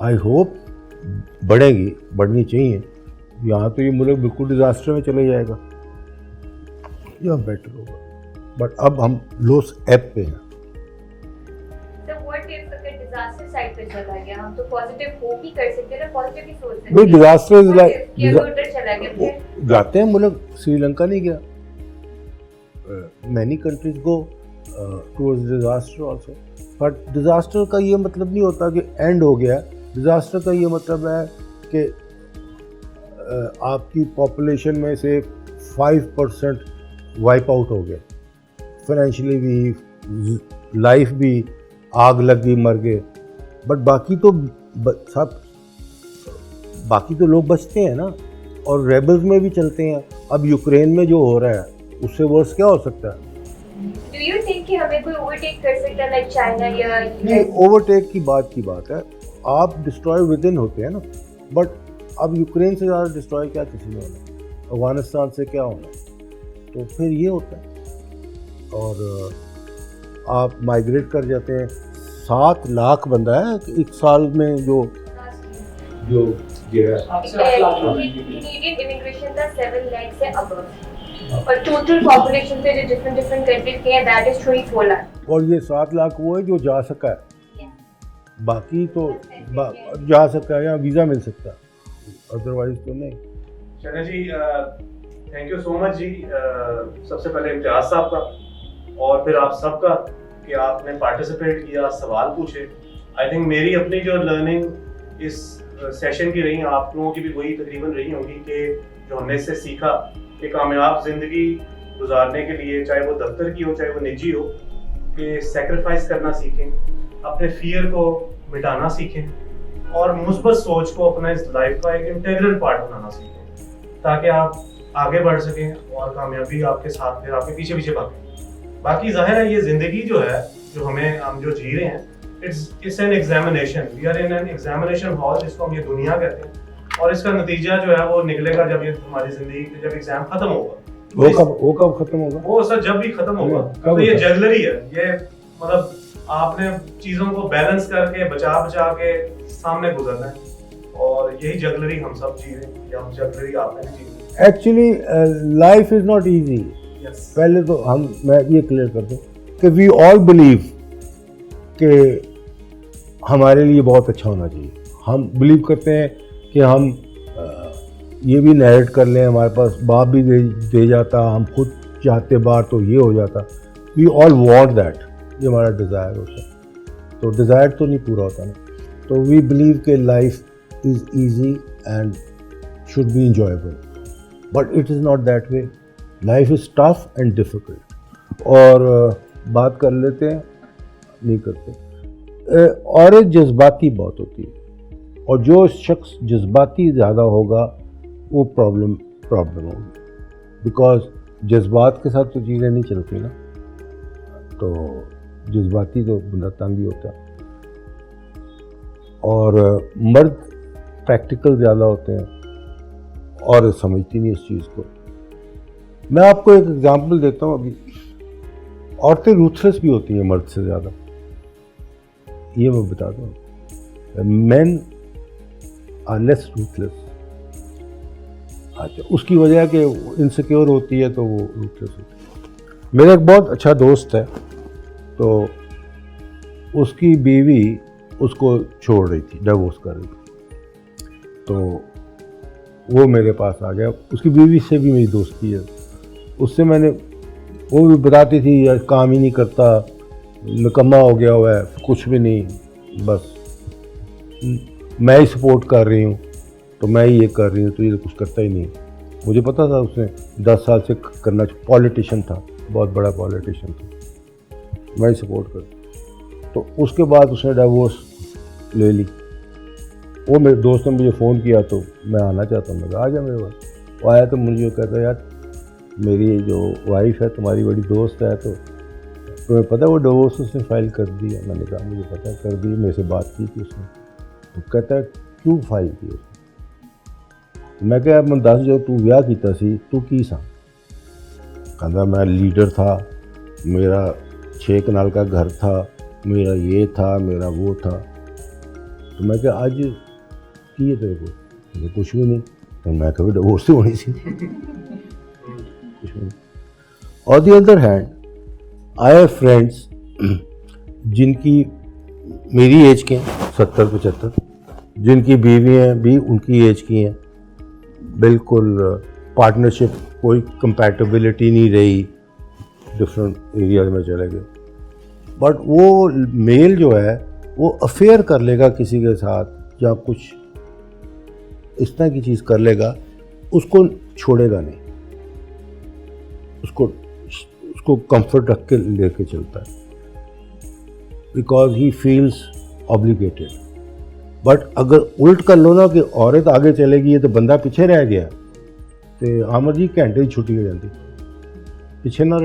आई होप बढ़ेगी, बढ़नी चाहिए। यहाँ तो ये मुल्क बिल्कुल डिज़ास्टर में चले जाएगा या बेटर होगा, बट अब हम लोस ऐप पे हैं। डिजास्टर साइड पे चला गया, हम तो पॉजिटिव होप ही कर सकते हैं, पॉजिटिव ही सोच सकते हैं। भाई डिजास्टर इज लाइक उधर चला गया, जाते हैं मुल्क, श्रीलंका नहीं गया, many countries go towards disaster also, but disaster का ये मतलब नहीं होता कि एंड हो गया। डिजास्टर का ये मतलब है कि आपकी पॉपुलेशन में से 5% वाइप आउट हो गए, फाइनेंशियली भी, लाइफ भी, आग लगी मर गए, बट बाकी तो लोग बचते हैं ना, और रेबल्स में भी चलते हैं। अब यूक्रेन में जो हो रहा है उससे वर्स क्या हो सकता है? Do you think कि हमें कोई ओवरटेक कर सकता है लाइक चाइना या? नहीं, ओवरटेक की बात है, आप डिस्ट्रॉय विद इन होते हैं ना, बट अब यूक्रेन से ज़्यादा डिस्ट्रॉय क्या किसी ने होना, अफगानिस्तान से क्या होना, तो फिर ये होता है। और आप माइग्रेट कर जाते हैं, 7 लाख बंदा है एक साल में जो इंडियन इमिग्रेशन था 7 लाख से अबव, और टोटल पॉपुलेशन पे जो डिफरेंट कंट्रीज के हैं दैट इज 24 लाख, और ये 7 लाख वो है जो जा सका है, बाकी तो जा सकता है या वीज़ा मिल सकता है, अदरवाइज तो नहीं। शना जी थैंक यू सो मच जी, सबसे पहले इम्तियाज साहब का और फिर आप सबका कि आपने पार्टिसिपेट किया, सवाल पूछे। आई थिंक मेरी अपनी जो लर्निंग इस सेशन की रही, आप लोगों की भी वही तकरीबन रही होगी कि जो हमने इससे सीखा कि कामयाब ज़िंदगी गुजारने के लिए, चाहे वो दफ्तर की हो चाहे वो निजी हो, कि सेक्रीफाइस करना सीखें, अपने फियर को मिटाना सीखें और मुस्बत सोच को अपना इस लाइफ का एक इंटीग्रल पार्ट बनाना सीखें, ताकि आप आगे बढ़ सकें और कामयाबी आपके साथ फिर आपके पीछे पीछे भागे। बाकी जाहिर है ये ज़िंदगी जो है, जो हम जो जी रहे हैं, it's an examination, we are in an examination hall, जिसको हम ये दुनिया कहते हैं, और इसका नतीजा जो है वो निकलेगा जब ये हमारी ज़िंदगी जब एग्जाम खत्म होगा। वो कब खत्म होगा? वो सर जब भी खत्म होगा। तो ये जगलरी है, ये मतलब आपने चीज़ों को बैलेंस करके बचा के सामने गुजरना है, और यही जगलरी हम सब जी रहे हैं, हम जगलरी आपने भी जी। Actually life is not easy. पहले तो मैं ये क्लियर कर दूं कि वी ऑल बिलीव कि हमारे लिए बहुत अच्छा होना चाहिए। हम बिलीव करते हैं कि हम ये भी नैरेट कर लें, हमारे पास बाप भी दे जाता, हम खुद चाहते बार तो ये हो जाता। वी ऑल वांट दैट, ये हमारा डिज़ायर होता है। तो डिज़ायर तो नहीं पूरा होता ना। तो वी बिलीव के life is easy and should be enjoyable, but it is not that way. Life is tough and difficult. और बात कर लेते हैं, नहीं करते। औरत जज्बाती बहुत होती है, और जो शख्स जज्बाती ज़्यादा होगा वो प्रॉब्लम होगी, बिकॉज जज्बात के साथ तो चीज़ें नहीं चलती ना। तो जज्बाती तो बंदा तंग ही होता है। और मर्द प्रैक्टिकल ज़्यादा होते हैं और समझती नहीं इस चीज़ को। मैं आपको एक एग्जांपल देता हूँ। अभी औरतें रूथलेस भी होती हैं मर्द से ज़्यादा, ये मैं बता दूँ। Men are less ruthless. अच्छा, उसकी वजह कि इनसिक्योर होती है तो वो रूथलेस होती है। मेरा एक बहुत अच्छा दोस्त है, तो उसकी बीवी उसको छोड़ रही थी, डिवोर्स कर रही थी। तो वो मेरे पास आ गया। उसकी बीवी से भी मेरी दोस्ती है। उससे मैंने, वो भी बताती थी यार काम ही नहीं करता, निकम्मा हो गया हुआ है, कुछ भी नहीं, बस मैं ही सपोर्ट कर रही हूँ, तो मैं ही ये कर रही हूँ, तो ये तो कुछ करता ही नहीं। मुझे पता था उसने 10 साल से करना। पॉलिटिशियन था, बहुत बड़ा पॉलिटिशियन था, मैं ही सपोर्ट कर। तो उसके बाद उसने डिवोर्स ले ली। वो मेरे दोस्त ने मुझे फ़ोन किया तो मैं आना चाहता हूँ। मैं कहा आ जा मेरे पास। वो आया तो मुझे कहता यार मेरी जो वाइफ है तुम्हारी बड़ी दोस्त है, तो तुम्हें पता है वो डिवोर्स उसने फाइल कर दी है। मैंने कहा मुझे पता है, कर दी, मेरे से बात की थी उसने। तो कहता है क्यों फाइल की उसने? मैं क्या मैं दस जो तू विआह कीता सी तू की सा? कहता मैं लीडर था, मेरा 6 कनाल का घर था, मेरा ये था, मेरा वो था। तो मैं क्या आज की है तेरे को? मुझे कुछ भी नहीं। तो मैं कभी डिवोर्स ही होनी सी कुछ भी नहीं। On the other hand I have friends जिनकी मेरी एज के हैं, 70-75, जिनकी बीवियाँ भी उनकी एज की हैं। बिल्कुल पार्टनरशिप कोई कंपैटिबिलिटी नहीं रही, डिफरेंट एरियाज में चले गए। बट वो मेल जो है वो अफेयर कर लेगा किसी के साथ या कुछ इस तरह की चीज़ कर लेगा, उसको छोड़ेगा नहीं, उसको कंफर्ट रख के लेके चलता है, because he feels obligated. But अगर उल्ट कर लो ना कि औरत आगे चलेगी तो बंदा पीछे रह गया, तो आमर जी घंटे की छुट्टी हो जाती। पीछे ना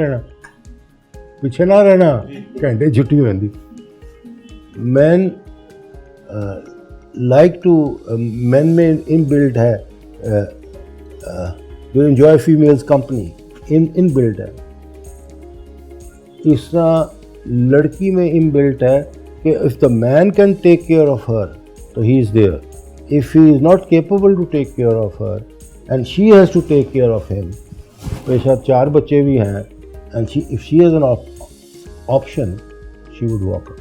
रहना, घंटे की छुट्टी हो जाती। मैन लाइक टू, मैन में इनबिल्ट है जो एंजॉय फीमेल्स कंपनी, इनबिल्ट है। इस तरह लड़की में इनबिल्ट है कि if the man can take care of her तो he is there. If he is not capable to take care of her and she has to take care of him, बेशक 4 बच्चे भी हैं, and if she has an option she would walk.